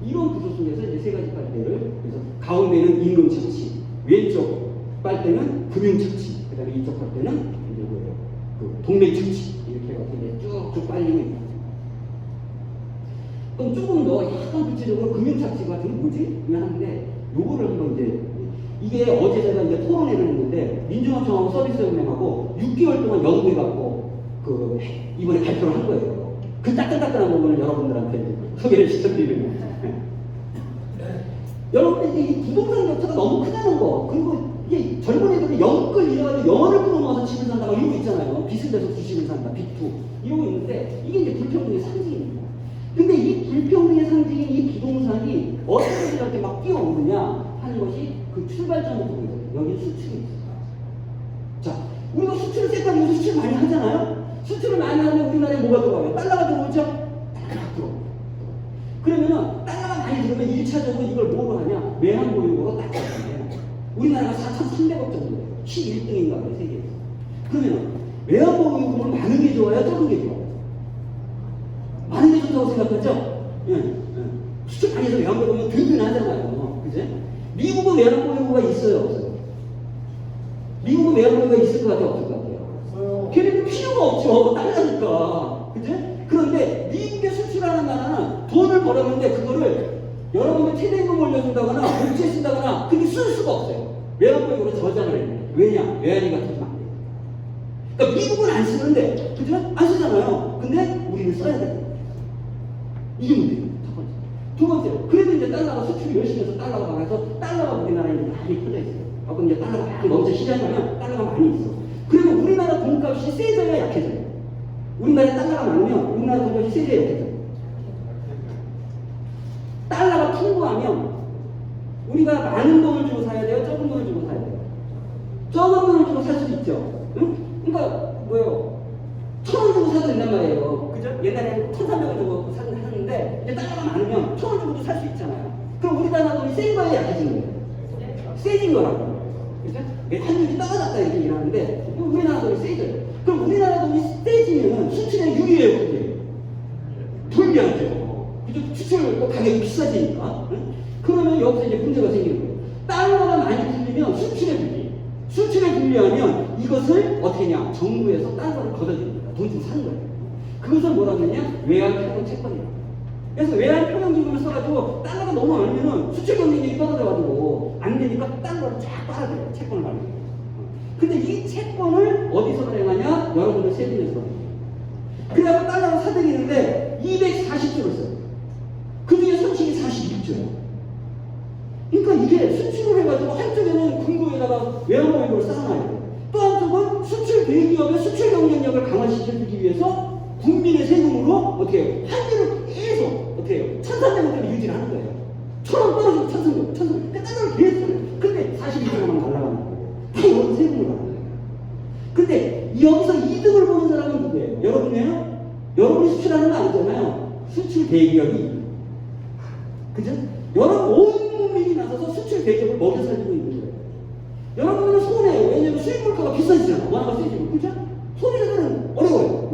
이런 구조 속에서 이제 세 가지 빨대를 그래서 가운데는 임금 착취, 왼쪽 빨대는 금융 착취, 그다음에 이쪽 빨대는 이제 뭐예요? 그 동맹 착취 이렇게 해서 이제 쭉쭉 빨리고 있다. 그럼 조금 더 약간 구체적으로 금융 착취 같은 게 뭐지? 하는데 요거를 한번 이게 어제 제가 이제 토론회를 했는데 민주노총하고 서비스연맹하고 6개월 동안 연구해갖고 그 이번에 발표를 한 거예요. 그 따끈따끈한 부분을 여러분들한테 소개를 시켜드리는 거예요. 여러분들 이 부동산 격차가 너무 크다는 거, 그리고 이게 젊은 애들이 영끌 이래가지고 영어를 끊어모아서 집을 산다 막 이러고 있잖아요. 빚을 내서 주식을 산다, 빚투 이러고 있는데 이게 이제 불평등의 상징입니다. 근데 이 불평등의 상징인 이 부동산이 어떻게 이렇게 막 뛰어오느냐 하는 것이 그 출발점을 보고 있어요. 여기 수출이 있어요. 자, 우리가 수출을 쎄까지 수출 많이 하잖아요. 수출을 많이 하면 우리나라에 뭐가 들어가요? 달러가 들어오죠? 달러가 들어오죠. 그러면은 달러가 많이 들어오면 1차적으로 이걸 뭐로 하냐? 외환 보유고가 딱 잡잖아요. 우리나라가 4,300억 정도예요. 11등인가 봐요, 세계에서. 그러면은 외환 보유고는 많은 게 좋아요? 적은 게 좋아요? 많은 게 좋다고 생각하죠? 예. 수출 많이 해서 외환 보유고는 든든하잖아요. 그지? 미국은 외환 보유고가 있어요, 없어요? 미국은 외환 보유고가 있을 것 같아요, 없을 것 같아요? 걔네들 필요가 없죠. 달라니까. 그지? 그런데 미국에 수출하는 나라는 돈을 벌었는데 그거를 여러분들 최대임금 올려준다거나 복지에 쓴다거나 그게 쓸 수가 없어요. 외환 보유고로 저장을 해야 돼요. 왜냐? 외환위가 터지면 안 돼요. 그러니까 미국은 안 쓰는데, 그죠? 안 쓰잖아요. 근데 우리는 써야 돼요. 이게 문제예요. 첫 번째. 두 번째로, 그래도 이제 달러가 수출이 열심히 해서 달러가 많아서 달러가 우리나라에 이제 많이 퍼져 있어요. 그럼 이제 달러가 많이 넘쳐 시장에 가면 달러가 많이 있어. 그러면 우리나라 돈값이 세져야 약해져요. 우리나라에 달러가 많으면 우리나라 돈값이 세져야 약해져요. 달러가 풍부하면 우리가 많은 돈을 주고 사야 돼요? 적은 돈을 주고 사야 돼요? 적은 돈을 주고 살 수도 있죠. 응? 그러니까 뭐예요? 1,000원 주고 사도 된단 말이에요. 그죠? 옛날에 1,300원 주고 사는데 이제 달러가 많으면 1,000원 주고도 살 수 있잖아요. 그럼 우리나라 돈이 센 거에 약해지는 거예요. 세진 거라고. 그죠? 환율이 떨어졌다 이렇게 얘기하는데 우리나라 돈이 세져요. 그럼 우리나라 돈이 세지면 수출에 유리해요, 그게? 불리하죠. 그죠? 수출 가격이 비싸지니까. 응? 그러면 여기서 이제 문제가 생기는 거예요. 달러가 많이 불리면 수출에 불리. 수출에 불리하면 이것을 어떻게 하냐? 정부에서 달러를 걷어줍니다. 돈 주고 사는 거예요. 그것을 뭐라고 하냐? 외환 평형 채권이라고. 그래서 외환 평형기금을 써가지고 달러가 너무 많으면 수출 경쟁력이 떨어져가지고 안 되니까 달러를 쫙 빨아들여요. 채권을 말이에요. 근데 이 채권을 어디서 발행하냐? 여러분들 세금에서. 그래갖고 달러를 사들이는데 240조를 써요. 그 중에 손실이 41조예요. 그러니까 이게 수출을 해가지고 한쪽에는 금고에다가 외환 보유고를 쌓아놔야 돼요. 또 한쪽은 수출 대기업의 수출 경쟁력을 강화시켜주기 위해서 국민의 세금으로 어떻게 해요? 환율을 계속 어떻게 해요? 1,300원짜리 유지를 하는 거예요. 1,000원 떨어지고 1,300원, 1,300원. 그러니까 달러를 계속 써요. 근데 42조만 날라가는 거예요. 다 여기 세금을 받는 거예요. 근데 여기서 이득을 보는 사람은 누구예요? 여러분이에요? 여러분이 수출하는 거 아니잖아요. 수출 대기업이. 그죠? 여러분 온 국민이 나서서 수출 대기업을 먹여 살리고 있는 거예요. 여러분은 손해예요. 왜냐하면 수입 물가가 비싸지잖아. 원화가 세지고. 그죠? 손해는 어려워요.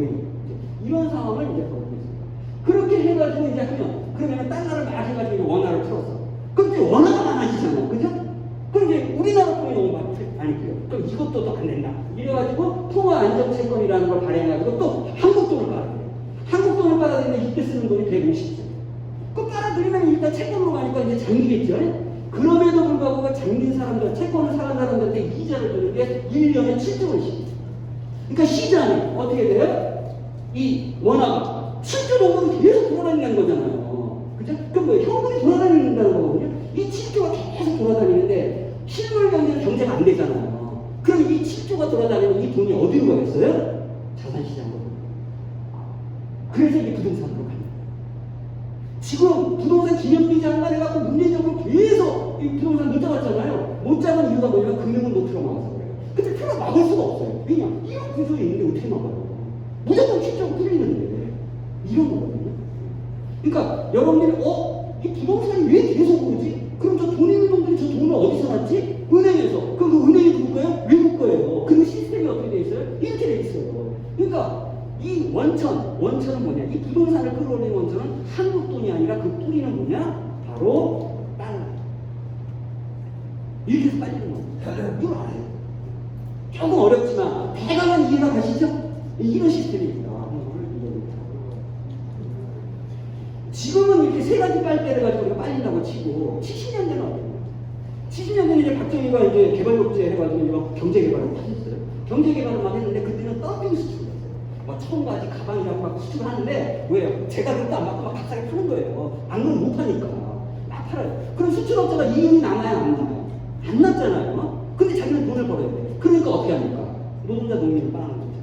이래가지고 통화안정채권이라는 걸 발행해가지고 또 한국 돈을 빨아야 돼요. 한국 돈을 빨아야 되는데 이때 쓰는 돈이 150조. 그 빨아들이면 일단 채권으로 가니까 이제 장기겠죠. 그럼에도 불구하고 장긴 사람들, 채권을 사는 사람들한테 이자를 주는 게 1년에 7조 원씩. 그러니까 시장이 어떻게 돼요? 이 원화가 7조 정도는 계속 돌아다니는 거잖아요. 그죠? 그럼 뭐 현금이 돌아다닌다는 거거든요. 이 7조가 계속 돌아다니는데 실물 경제가 안 되잖아요. 그럼 이 7조가 돌아다니는 이 돈이 어디로 가겠어요? 자산시장으로. 그래서 이게 부동산으로 갑니다. 지금 부동산 기념비 장관해갖고 문제적으로 계속 이 부동산 못 잡았잖아요. 못 잡은 이유가 뭐냐면 금융을 못 틀어막아서 그래요. 근데 틀어막을 수가 없어요. 왜냐? 이런 구조에 있는데 어떻게 막아요? 무조건 실적으로 뚫리는데. 이런 거거든요. 그러니까 여러분들이 이 부동산이 왜 계속 오르지? 그럼 저 돈 있는 놈들이 저 돈을 어디서 났지? 은행에서. 그럼 그 은행이 누구 거예요? 외국 거예요. 그리고 시스템이 어떻게 돼 있어요? 이렇게 돼 있어요. 그러니까 이 원천은 뭐냐? 이 부동산을 끌어올리는 원천은 한국 돈이 아니라 그 뿌리는 뭐냐? 바로 달러. 이렇게 해서 빨리는 거예요. 이걸 알아요. 조금 어렵지만 대강은 이해가 가시죠? 이런 시스템입니다. 지금은 이렇게 세 가지 빨대를 가지고 우리가 빨린다고 치고 70년대는 어때요? 70년대는 이제 박정희가 이제 개발독재 해가지고 이제 경제개발을 하셨어요. 경제개발을 막 했는데 그때는 덤핑 수출이었어요. 막 청바지 가방이라고 막 수출을 하는데 왜요? 제가 그것도 안 받고 막 값싸게 파는 거예요. 안 그러면 못 파니까 막 팔아요. 그럼 수출업자가 이윤이 남아요, 안 남아요? 안 남잖아요. 근데 자기는 돈을 벌어야 돼. 그러니까 어떻게 합니까? 노동자 농민을 빨아는 거죠.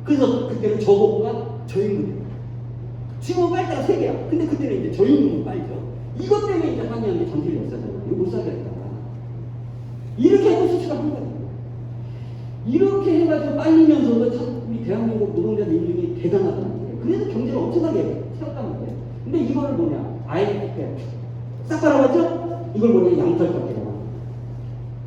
그래서 그때는 저거가 저임금이에요. 지금은 빨대가 3개야. 근데 그때는 이제 저임금을 빨죠. 이것 때문에 이제 항의한 게 전태일 역사잖아요. 이거 못 살겠다. 이렇게 해서 수출을 한 거예요. 이렇게 해가지고 빨리면서도 참 우리 대한민국 노동자 민중이 대단하다는 거예요. 그래서 경제를 엄청나게 세웠단 말이에요. 근데 이거를 뭐냐? IMF 싹 빨아봤죠? 이걸 뭐냐? 양털깎이라고.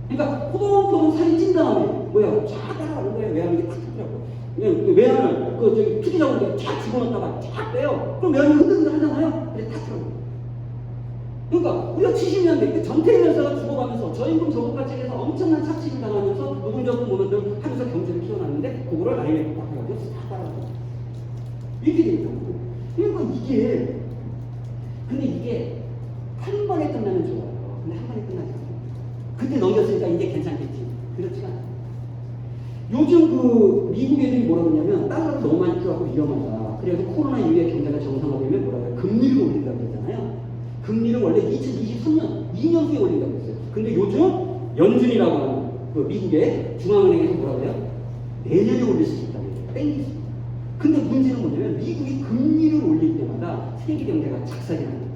그러니까 포동포동 살이 찐 다음에 뭐야? 쫙 따라가는 거예요. 외환이 탁 뜨더라고. 외환을 투기자본에 쫙 집어넣다가 쫙 빼요. 그럼 외환이 흔들흔들 하잖아요. 근데 탁 들어가요. 그러니까 우리가 70년대 때 전태일 여사가 죽어가면서 저임금 저고가책에서 엄청난 착취를 당하면서 노동자금 모노들 하면서 경제를 키워놨는데 그거를 IMF 딱 해가지고 싹 따라가요. 이렇게 되는 거예요. 그러니까 근데 이게 한 번에 끝나면 좋아요. 근데 한 번에 끝나지 않아요. 그때 넘겼으니까 이제 괜찮겠지. 그렇지가 않아요. 요즘 그 미국 애들이 뭐라 그러냐면 달러를 너무 많이 풀어갖고 위험하다. 그래서 코로나 이후에 경제가 정상화되면 뭐라 해요? 금리를 올린다고 그러잖아요. 금리를 원래 2023년 2년 후에 올린다고 했어요. 근데 요즘 연준이라고 하는 그 미국의 중앙은행에서 뭐라 그래요? 내년에 올릴 수 있다고 해요. 땡길 수 있다. 근데 문제는 뭐냐면 미국이 금리를 올릴 때마다 세계 경제가 작살이 나는 거예요.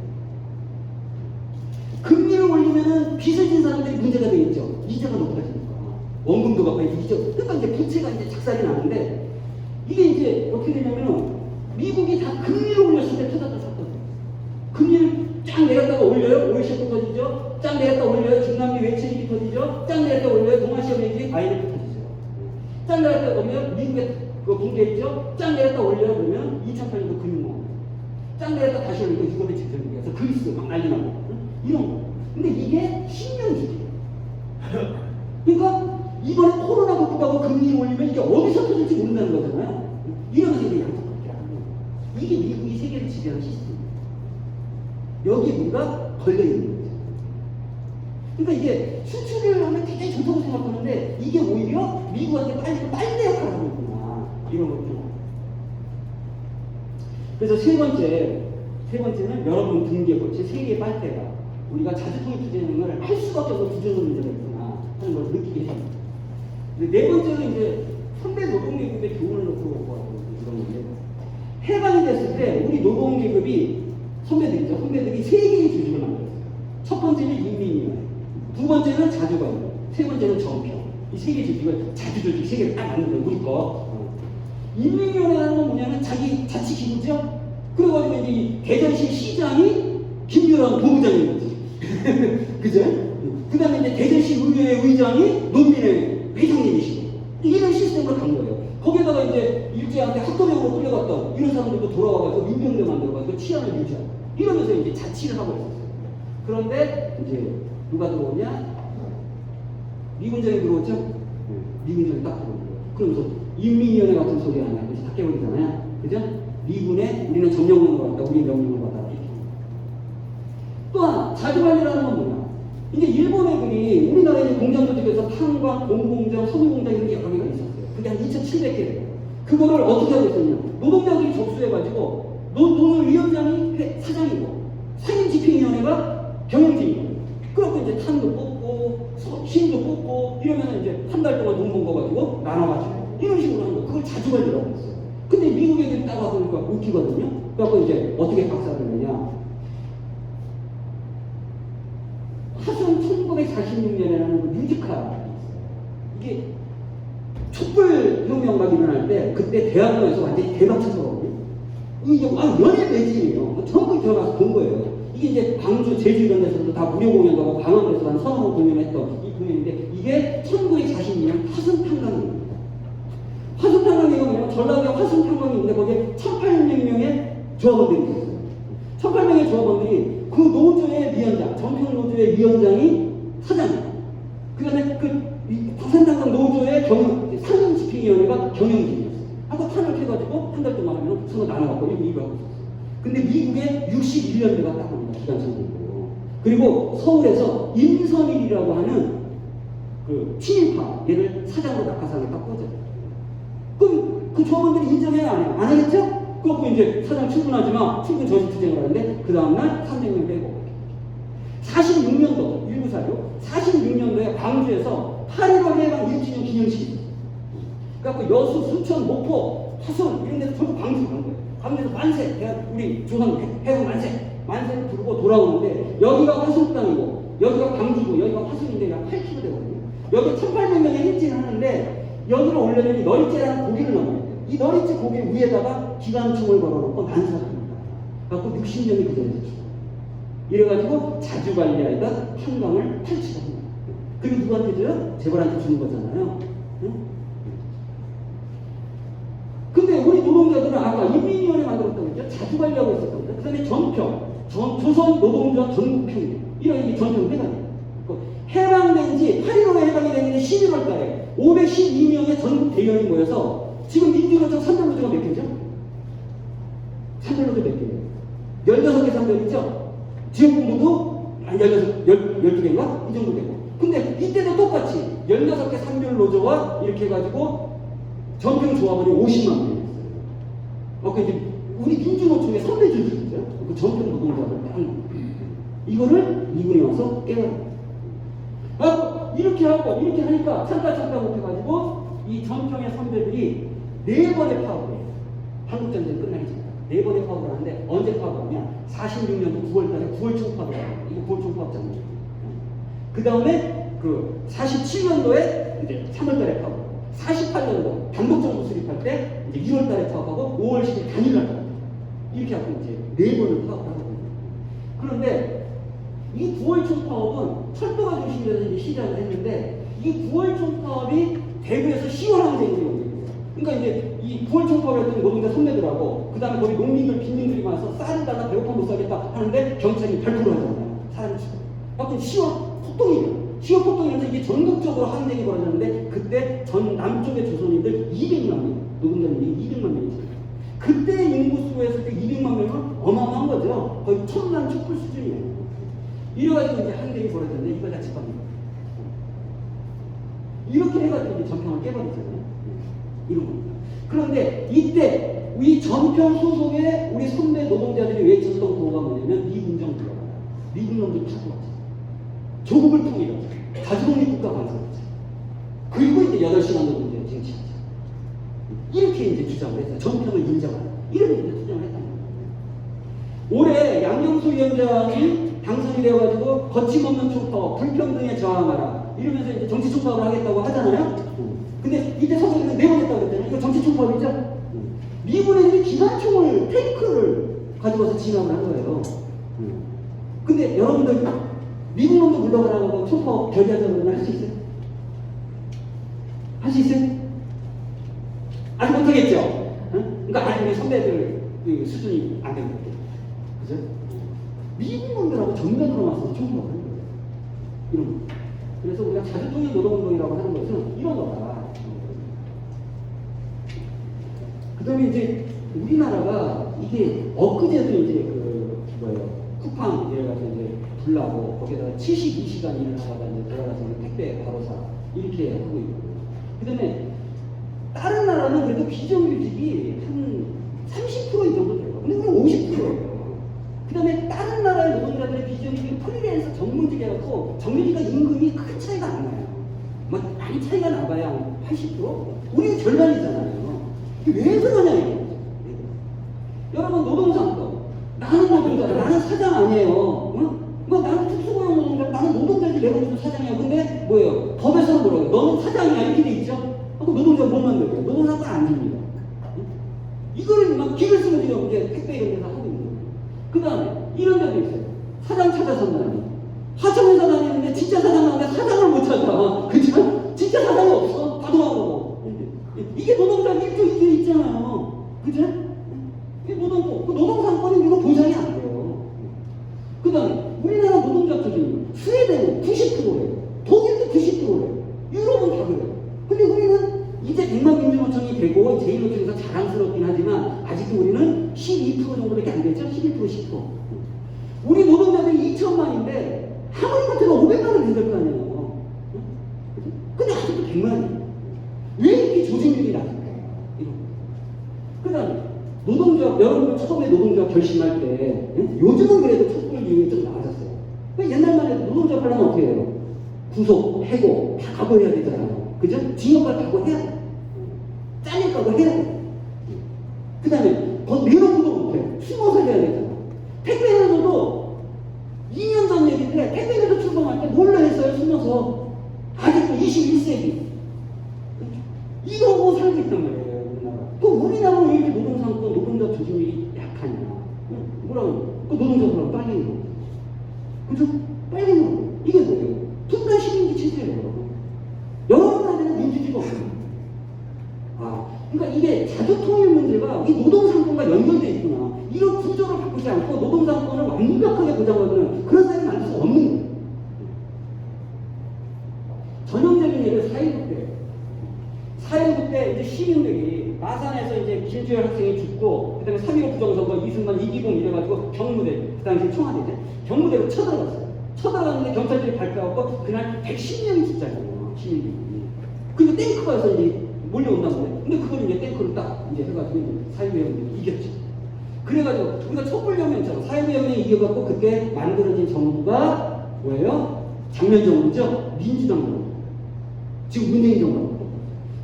금리를 올리면은 빚을 진 사람들이 문제가 되겠죠. 이자가 높아지니까. 원금도 갚아야 되죠. 그러니까 이제 부채가 이제 작살이 나는데 이게 이제 어떻게 되냐면은 미국이 다 금리를 올렸을 때 터졌다 샀거든요. 금리를 쫙 내렸다가 올려요. 오일쇼크 터지죠. 쫙 내렸다 올려요. 중남미 외채리기 터지죠. 쫙 내렸다 올려요. 동아시아 위기 IMF 터지죠. 쫙 내렸다 올려요. 미국의 그 붕괴있죠. 쫙 내렸다 올려요. 그러면 2008년도 금융위기. 쫙 내렸다 다시 올리고 유럽의 제조위기에서 그리스 막 난리 나고 이런 거. 근데 이게 10년 주기예요. 그러니까 이번에 코로나 극복하고 금리를 올리면 이게 어디서 터질지 모른다는 거잖아요. 이러면서 이제 양쪽밖에 안 해요. 이게 미국이 세계를 지배하는 시스템이에요. 여기에 우리가 걸려있는 거죠. 그러니까 이게 수출을 하면 굉장히 좋다고 생각하는데 이게 오히려 미국한테 빨대 역할을 하고 있구나. 이런 것들. 그래서 세 번째는 여러분 등기에 거친 세 개의 빨대가 우리가 자주통일 투쟁을 할 수밖에 없는 구조적 문제가 있구나 하는 걸 느끼게 해요. 네 번째는 이제 선배 노동계급의 교훈을 놓고 보고 이런 건데 해방이 됐을 때 우리 노동계급이 선배들이 세 개의 조직을 만들었어요. 첫 번째는 인민위원회, 두 번째는 자주관료, 세 번째는 정평. 이 세 개 조직을 자주조직 세 개를 딱 만든 거예요. 우리 거. 인민위원회라는 건 뭐냐면 자기 자치기구죠. 그래가지고 이제 대전시 시장이 김유란 본부장인 거지. 그죠? 그 다음에 이제 대전시 의회 의장이 논민의 회장님이시고 이런 시스템으로 간 거예요. 거기다가 이제 일제한테 학도병으로 끌려갔던 이런 사람들도 돌아와가지고 민병대 만들어가지고 치안을 유지하고 이러면서 이제 자치를 하고 있었어요. 그런데 이제 누가 들어오냐? 미군정이 들어오죠? 미군정이 딱 들어오냐? 그러면서 인민위원회 같은 소리 하냐. 그래서 다 깨버리잖아요. 그죠? 미군에 우리는 점령군으로 간다. 우리 명령을 받아. 이렇게. 또한 자주관리라는 건 뭐냐? 이제 일본 애들이 우리나라의 공장 조직에서 탄광, 공공장, 섬유공장 이런 게 여러 개가 있었어요. 그게 한 2,700개예요. 그거를 어떻게 하고 있었냐? 노동자들이 접수해가지고 노동위원장이 사장이고 상임집행위원회가 경영진이고 그렇고 이제 탄도 뽑고 힘도 뽑고 이러면 이제 한 달 동안 돈 번 거 가지고 나눠가지고 이런 식으로 하는 거 그걸 자주관리라고 했어요. 근데 미국 애들이 따라가보니까 웃기거든요. 그래갖고 이제 어떻게 박살을 내냐? 화성 1946년에라는 그 뮤지컬이 있어요. 이게 촛불 혁명 막 일어날 때 그때 대학로에서 완전히 대박 쳐서거든요. 이게 연예 매진이에요. 전부 들어가서 본 거예요. 이게 이제 광주, 제주 이런 데서도 다 무료 공연도 하고 강원도에서 한 서너 번 공연했던 이 공연인데 이게 1942년 화성탄광입니다. 화성탄광이 뭐냐면 전라도에 화성탄광이 있는데 거기에 1,800명의 조합원들이 있었어요. 1,800명의 조합원들이 그 노조의 위원장, 전평 노조의 위원장이 사장이에요. 그 다음에 화성탄광 노조의 상임집행위원회가 경영진이었어요. 한번 탄을 해가지고 한 달 동안 하면 서로 나눠갖고 이거 하고 있었어요. 근데 미국에 61년대가 딱 옵니다. 기관총리고. 그리고 서울에서 임선일이라고 하는 그 친일파 얘를 사장으로 낙하산에 딱 꽂아요. 그럼 그 조합원들이 인정해야 안 해요? 안 하겠죠? 그렇고 이제 사장 출근하지만 출근 저지 투쟁을 하는데 그 다음날 300명 빼고 46년도 1946 46년도에 광주에서 8.15 해방 1주년 기념식이 있었어요. 그래갖고 여수, 순천, 목포, 화성 이런 데서 전부 광주 간 거예요. 광주에서 만세, 우리 조선 해군 만세를 부르고 돌아오는데 여기가 화성 땅이고 여기가 광주고 여기가 화성인데 약 8km 되거든요. 여기 1,800명의 행진을 하는데 여기로 오려면 너리째라는 고기를 넘어야 돼요. 이 너리째 고기 위에다가 기관총을 걸어놓고 난사를 합니다. 그래갖고 60명이 그 자리에서 죽어요. 이래가지고 자주관리하에다 탄광을 탈취합니다. 그리고 누구한테 줘요? 재벌한테 주는 거잖아요. 응? 근데 우리 노동자들은 아까 인민위원회 만들었다고 했죠? 자주관리하고 있었다고 했죠? 그 다음에 전평, 조선 노동자 전국평 이런 게 전평 해방이에요. 해방된 지 8.15에 해방이 됐는데 11월 달에 512명의 전국 대의원이 모여서 지금 민주노총 산별노조가 몇 개죠? 산별노조 몇 개예요? 16개 산별이죠? 지역본부도 12개인가? 이 정도 되고. 근데 이때도 똑같이 16개 산별노조와 이렇게 해가지고 전평조합원이 50만 명이었어요. 그 이제 우리 민주노총의 선배들이죠. 그 전평 노동자들 이거를 미군에 와서 깨달아요. 이렇게 하고 이렇게 하니까 잠깐 못해가지고 이 전평의 선배들이 4번의 파업을 해요. 한국전쟁 끝나기 전에 4번의 파업을 하는데 언제 파업을 하냐? 46년도 9월달에 9월 총파업을 해요. 이거 9월 총파업잖아요. 그 다음에 그 47년도에 이제 3월달에 파업. 48년도 단독정부 수립할 때 이제 1월달에 파업하고 5월 10일 단일날 파업. 이렇게 하고 이제 4번을 파업을 하거든요. 그런데 이 9월 총파업은 철도가 중심에서 이제 시작을 했는데 이 9월 총파업이 대구에서 10월 항쟁으로 연결돼요. 그러니까 이제 이 9월 총파업을 했던 노동자 선배들하고 그 다음에 거기 농민들, 빈민들이 많아서 쌀을 달라 배고파 못 살겠다 하는데 경찰이 발표를 하잖아요. 사람을 치고. 하여튼 10월 폭동이에요. 10월 폭동이면서 이게 전국적으로 항쟁이 벌어졌는데 그때 전 남쪽의 조선인들 200만 명, 노동자들이 200만 명이 있어요. 그때 인구수로 했을 때 200만 명은 어마어마한 거죠. 거의 천만 촛불 수준이에요. 이래가지고 이제 항쟁이 벌어졌는데 이걸 다 집합니다. 이렇게 해가지고 이제 전평을 깨버리잖아요. 이런 겁니다. 그런데 이때 이 전평 소속의 우리 선배 노동자들이 외쳤던 구호가 뭐냐면 미군정 불러라. 미군놈들 파고하자. 조국을 통일하자. 자주독립국가 완성하자. 그리고 이제 8시간 노동제 쟁취하자. 이렇게 이제 주장을 했어요. 전평을 인정하라. 이런 이제 주장을 했다는 거예요. 올해 양경수 위원장이 당선이 되어가지고 거침없는 총파업, 불평등에 저항하라 이러면서 이제 정치 총파업을 하겠다고 하잖아요. 근데 이때 선거에는 4번 했다고 그랬잖아요. 이거 정치 총파업이죠? 미군 애들이 기관총을, 탱크를 가지고서 진압을 한 거예요. 근데 여러분들 미국 놈도 물러가라고 총파업 결의하자고 할 수 있어요? 할 수 있어요? 아직 못하겠죠? 그러니까 아직 우리 선배들 수준이 안 된 거예요. 그죠? 미국 놈들하고 정면으로 와서 총파업을 하는 거예요. 이런 거. 그래서 우리가 자주통일 노동운동이라고 하는 것은 이런 거다. 그다음에 이제 우리나라가 이게 엊그제도 이제 그 뭐예요 쿠팡 이래가지고 이제 불나고 거기다가 72시간 일을 하다가 이제 들어가서 택배 바로사 이렇게 하고 있고 그다음에 다른 나라는 그래도 비정규직이 한 30% 정도 돼요. 근데 우리는 50%예요. 그다음에 다른 나라의 노동자들의 비정규직 프리랜서 전문직 해갖고 정규직과 임금이 큰 차이가 안 나요. 뭐 많이 차이가 나봐야 80%? 우리는 절반이잖아요. 이게 왜 그러냐 이거. 여러분 노동상권 나는 노동자 나는 사장 아니에요. 어? 뭐 나는 특수고용 노동자 나는 노동자지 내가 무슨 사장이야. 근데 뭐예요? 법에서는 뭐라고요? 너는 사장이야 이렇게 돼 있죠? 그 노동자 못 만들어요. 노동상권 안 줍니다. 이거를 막 기를 쓰면 지금 이제 택배 이런 데서 하고 있는 거예요. 그 다음에 이런 데도 있어요. 사장 찾아서 다니. 하청회사 다니는데 진짜 사장 나오는데 사장을 못 찾아. 그죠? 진짜 사장이 없어. 바도하고. 이게 노동자 1조 2조 있잖아요. 그죠? 이게 노동부. 그 노동상권이 이거 보장이 안 돼요. 그 다음에 우리나라 노동자 조직은 스웨덴은 90%예요. 독일도 90%예요. 유럽은 다 그래요. 근데 우리는 이제 100만 민주노총이 되고 제1노총에서 자랑스럽긴 하지만 아직도 우리는 12% 정도밖에 안 되죠? 11%, 10%. 우리 노동자들이 2천만인데 하루이 같으면 500만은 될 거 아니에요. 근데 아직도 100만이에요. 왜 이렇게 조직률이 낮을까요? 그 다음에 노동조합, 여러분 처음에 노동조합 결심할 때 요즘은 그래도 촛불 이후에 좀 나아졌어요. 옛날만 해도 노동조합 하려면 어떻게 해요? 구속, 해고 다 각오해야 되잖아요. 그죠? 징역까지 각오해야 돼. 잘릴 각오해야 돼. 그 다음에 더 내놓고도 못해. 숨어서 해야 되잖아. 택배에서도 2년 전 얘기인데 택배에서 출범할 때 뭘로 했어요? 숨어서. 아직도 21세기. 이러고 살고 있단 말이에요. 우리나라. 그 우리나라는 왜 이렇게 노동상권, 노동자 조직률이 약하냐. 뭐라고? 그 노동자들은 빨갱이 노동. 그죠? 빨갱이 노동. 이게 뭐예요? 분단 시민기 체제예요. 여러 나라에는 민주주의가 없어요. 그러니까 이게 자주통일 문제가 이 노동상권과 연결되어 있구나. 이런 구조를 바꾸지 않고 노동상권을 완벽하게 보장하는 그런 사회를 만들 수 없는 거예요. 전형적인 예를 4.19 때 이제 시민들이 마산에서 이제 김주열 학생이 죽고 그다음에 3.15 부정선거 이승만 이기공 이래가지고 경무대 그 당시 청와대죠. 경무대로 쳐들어갔어요. 쳐들어갔는데 경찰들이 발표하고 그날 110명이 죽잖아요. 시민들이. 그리고 탱크가 와서 이제 몰려온단 말이에요. 근데 그걸 이제 탱크를 딱 이제 해가지고 사회혁명이 이겼죠. 그래가지고 우리가 촛불혁명처럼 사회혁명이 이겨갖고 그때 만들어진 정부가 뭐예요? 장면정부죠? 민주당 정부. 지금 문재인 정부입니다.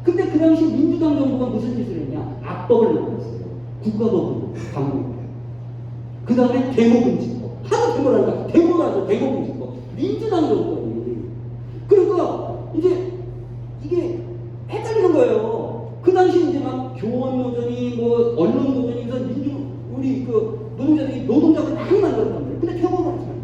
근데 그 당시 민주당 정부가 무슨 짓을 했냐? 악법을 만들었어요. 국가법을 강국에. 그 다음에 대모금지법. 하도 대모라니까 대모라죠. 대모금지법. 민주당 정권이. 그러니까 이제 이게 헷갈리는 거예요. 그 당시 이제 막 교원노조니 뭐 언론노조니 그래서 우리 그 노동자들이 노동자들 많이 만들었단 말이에요. 근데 퇴보를 하지 않아요.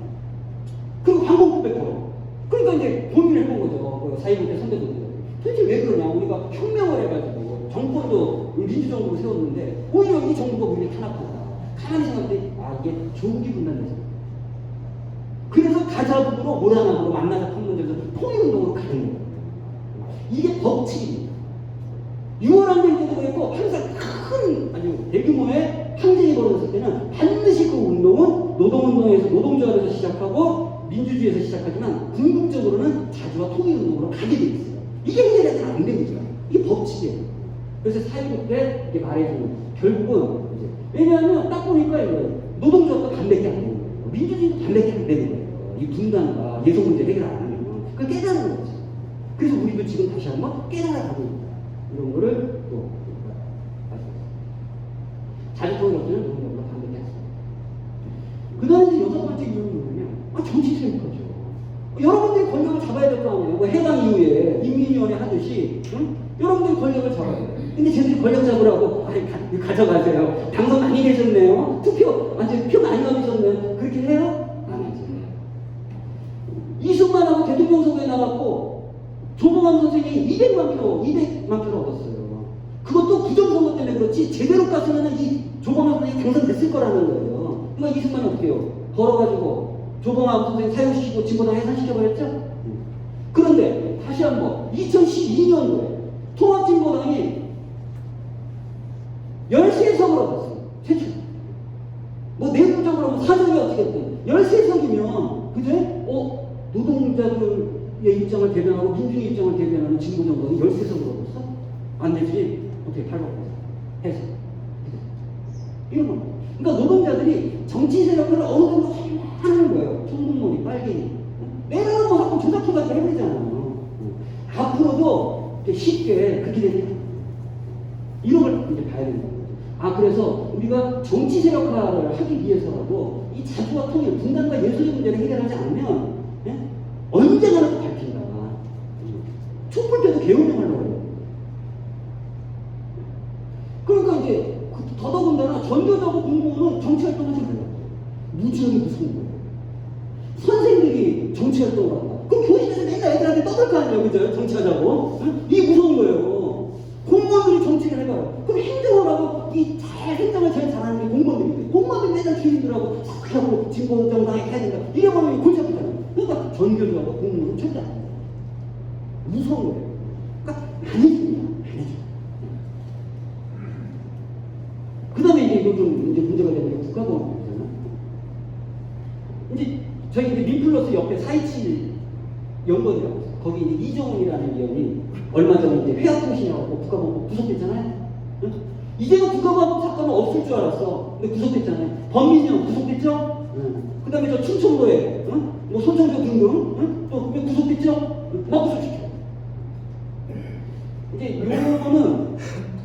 그리고 항공급백 걸어. 그러니까 이제 고민을 해본 거죠. 그 4.19 때 선대노동자. 도대체 왜 그러냐? 우리가 혁명을 해가지고 정권도 민주정부로 세웠는데 오히려 이 정부가 우리를 탄압한다. 가만히 생각했더니 이게 조국이 분단돼서 그래서 가자북으로 모란함으로 만나자 판문점에서 통일운동으로 가는 거예요. 이게 법칙입니다. 6월 항쟁 때도 그랬고 항상 큰 아주 대규모의 항쟁이 벌어졌을 때는 반드시 그 운동은 노동운동에서 노동조합에서 시작하고 민주주의에서 시작하지만 궁극적으로는 자주와 통일운동으로 가게 돼 있어요. 이게 해결이 안 됩니다. 이게 법칙이에요. 그래서 4.19 때 이렇게 말해주는 결국은 이제 왜냐하면 딱 보니까 이거예요. 노동조합도 반밖에 안 되는 거예요. 민주주의도 반밖에 안 되는 거예요. 이 분단과 예속 문제 해결 안 하면 그걸 깨달은 거죠. 그래서 우리도 지금 다시 한번 깨달아가고 있다. 이런 거를 또 자주통일업체는 노동조합으로 반밖에 안 씁니다. 그 다음에 이제 6번째 이유는 뭐냐면 정치 세력화죠. 여러분들이 권력을 잡아야 될 거 아니에요. 뭐 해당 이후에 인민위원회 하듯이 여러분들이 권력을 잡아야 돼요. 근데 쟤들이 권력 잡으라고 가져가세요. 당선 많이 되셨네요. 투표 완전 표 많이 얻으셨네요. 그렇게 해요? 안 하죠. 이승만하고 대통령 선거에 나왔고 조봉암 선생이 200만 표를 얻었어요. 그것도 부정선거 때문에 그렇지 제대로 갔으면 이 조봉암 선생이 당선됐을 거라는 거예요. 그러니까 이승만이 어떻게 해요? 걸어가지고 조봉암 선생 사형시키고 진보당 해산시켜버렸죠? 그런데 다시 한번 2012년도에 통합진보당이 10 노동자들의 입장을 대변하고 민주의 입장을 대변하는 진보 정당이 13석으로 없어? 안 되지. 어떻게 8번 해서. 이런 거. 그러니까 노동자들이 정치 세력을 어느 정도 하는 거예요. 청국머리, 빨갱이. 내가 뭐 자꾸 조작해가지고 해버리잖아요. 앞으로도 쉽게 그 길에 이런 걸 이제 봐야 된다. 그래서 우리가 정치 세력화를 하기 위해서라도 이 자주와 통일, 분단과 예술의 문제를 해결하지 않으면 언젠가는 또 밟힌다. 촛불 때도 개운명하려고 해요. 그러니까 이제 더더군다나 전교조고 공무원은 정치활동을 하지 말라고. 무지하게 무서운 거예요. 선생님들이 정치활동을 한다. 그럼 교실에서 맨날 애들한테 떠들 거 아니에요, 그죠? 정치하자고. 이게 무서운 거예요. 공무원들이 정치를 해봐요. 그럼 행정을 하고 잘 행정을 제일 잘하는 게 공무원들인데 공무원들이 맨날 주인들하고 하고 진보 정당에 해야 된다. 이래버리면 골치 아프잖아요. 그러니까 전교조하고 공무원은 절대 안 해요. 무서운 거예요. 그러니까 안 해줍니다. 안 해줘. 그 다음에 이제 문제가 되는 게 국가보안법이잖아. 이제 저희 이제 민플러스 옆에 427 연구원이라고 있어요. 거기 이제 이종훈이라는 위원이 얼마 전에 이제 회합통신이라고 국가보안법 구속됐잖아요. 응? 이제는 국가보안법 사건은 없을 줄 알았어. 근데 구속됐잖아요. 범민형 구속됐죠? 응. 그 다음에 저 충청도에 뭐 손정조 등등 또 구속됐죠? 막 구속시켜. 이제 요거는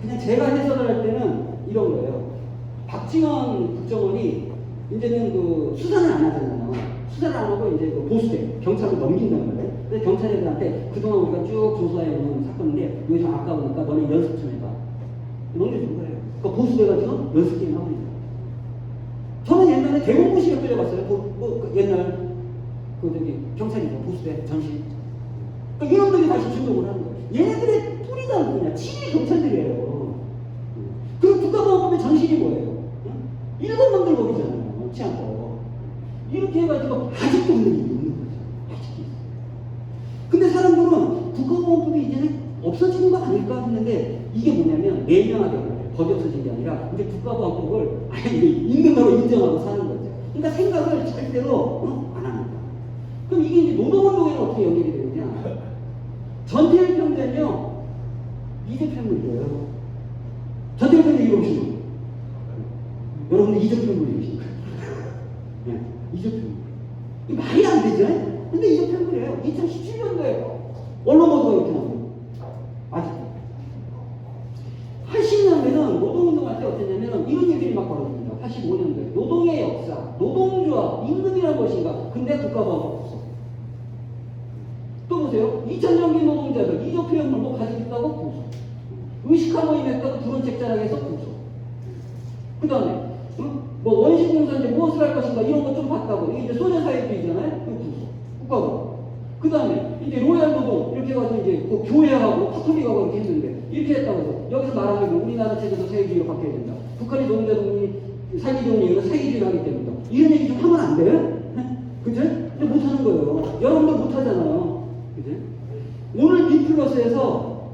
그냥 제가 해석을 할 때는 이런 거예요. 박지원 국정원이 이제는 그 수사를 안 하잖아요. 수사를 안 하고 이제 그 보수대 경찰로 넘긴다는 거예요. 그래서 경찰애들한테 그동안 우리가 쭉 조사해온 사건인데 이거 좀 아까우니까 너네 연습 좀 해봐. 넘겨주는 거예요. 그러니까 보수대가 지금 연습 게임 하고 있는 거예요. 저는 옛날에 대공고시에 끌려갔어요. 옛날 경찰이죠. 보수대 전시. 그러니까 이놈들이 다시 준동을 하는 거예요. 얘네들의 뿌리가 뭐냐? 친일 경찰들이에요. 그리고 국가보안법의 전신이 뭐예요? 일본 놈들 거기잖아요. 치안법. 이렇게 해가지고 아직도 없는 일이 있는 거죠. 아직도 있어요. 근데 사람들은 국가보안법이 이제는 없어지는 거 아닐까 했는데 이게 뭐냐면 내면하게 거예요. 법이 없어진 게 아니라 이제 국가보안법을 아예 있는 거로 인정하고 사는 거죠. 그러니까 생각을 절대로 안 하는 거야. 그럼 이게 이제 노동운동에는 어떻게 연결이 되느냐? 전태일 평전이요. 이재평을 이래요. 전태일 평전 이거 보시면 여러분들 이재평 보시니까 네, 이재평 이 말이 안 되죠? 근데 이재평 그래요. 2017년도에 언론 보도가 이렇게 나와요. 아직도 80년대는 노동운동할 때 어땠냐면 이런 얘기들이 막 벌어집니다. 85년도에 노동의 역사, 노동조합, 임금이란 것인가. 근데 국가보안법 없어. 또 보세요. 2000년기 노동자들 이적표현물 뭐 가지고 있다고 구속. 의식화 모임했다고 불원책 자랑해서 구속. 그 다음에 뭐 원시공사인데 무엇을 할 것인가 이런 거 좀 봤다고. 이게 이제 소녀사회주의잖아요. 구속. 국가보안. 그 다음에 이제 로얄 노동 이렇게 해가지고 이제 그 교회하고 카톨릭하고 이렇게 했는데 이렇게 했다고 해서 여기서 말하는 게 우리나라 체제도 사회주의로 바뀌어야 된다. 북한의 노동자 동맹이 살기 좋은 이유는 사회주의를 하기 때문이다. 이런 얘기 좀 하면 안 돼요? 그죠? 근데 못하는 거예요. 여러분들 못하잖아요. 그죠? 오늘 민플러스에서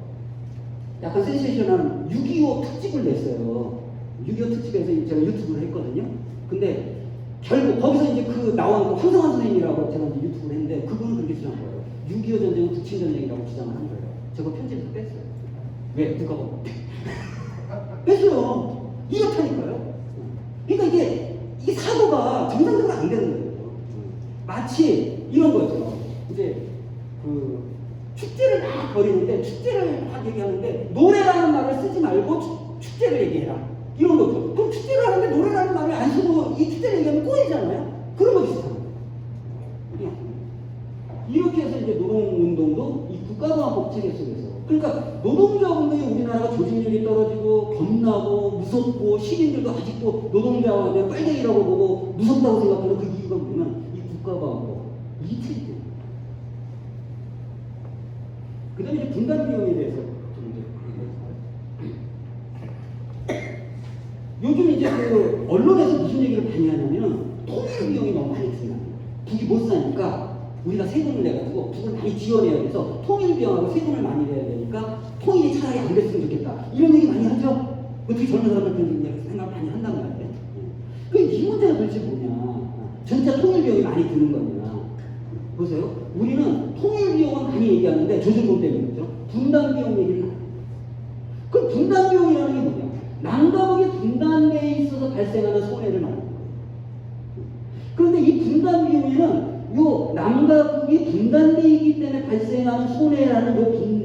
약간 센세이션한 6.25 특집을 냈어요. 6.25 특집에서 제가 유튜브를 했거든요. 근데 결국 거기서 이제 그 나온 황성환 선생님이라고 제가 이제 유튜브를 했는데 그분은 그렇게 주장한 거예요. 6.25 전쟁은 북침 전쟁이라고 주장을 한 거예요. 제가 편집에서 뺐어요. 왜? 누가 봐? 뺐어요. 이렇다니까요. 그러니까 이게 사고가 정상적으로 안 되는 거예요. 마치 이런 거죠. 이제 그 축제를 막 벌이는데 축제를 막 얘기하는데 노래라는 말을 쓰지 말고 축제를 얘기해라. 이런 거죠. 그럼 축제를 하는데 노래라는 말을 안 쓰고 이 축제를 얘기하면 꼬이잖아요. 그런 거 비슷한 거예요. 이렇게 해서 이제 노동운동도 이 국가보안법 체계 속에서 그러니까 노동자운동이 우리나라가 조직력이 떨어지고 겁나고 무섭고 시민들도 아직도 노동자와 빨갱이라고 보고 무섭다고 생각하는 그 이유가 뭐냐면 이 국가보안법 이 체계 때문에. 그 다음에 이제 분담비용에 대해서 좀 이제 요즘 이제 그 언론에서 무슨 얘기를 많이 하냐면 통일 비용이 너무 많이 든다. 북이 못 사니까 우리가 세금을 내가지고 북을 많이 지원해야 돼서 통일 비용하고 세금을 많이 내야 되니까 통일이 차라리 안 됐으면 좋겠다. 이런 얘기 많이 하죠. 어떻게 젊은 사람들 그런 얘기 생각 많이 한단 말이에요. 그 이 문제가 도대체 뭐냐? 전체 통일 비용이 많이 드는 거냐? 보세요. 우리는 통일 비용은 많이 얘기하는데 조정금 때문에 그렇죠? 분담 비용 얘기를 안 해요. 그럼 분담 비용이라는 게 뭐냐? 남과 북이 분담에 있어서 발생하는 손해를 말하는 거예요. 그런데 이 분담 비용에는 요 남과 북이 분담되기 때문에 발생하는 손해라는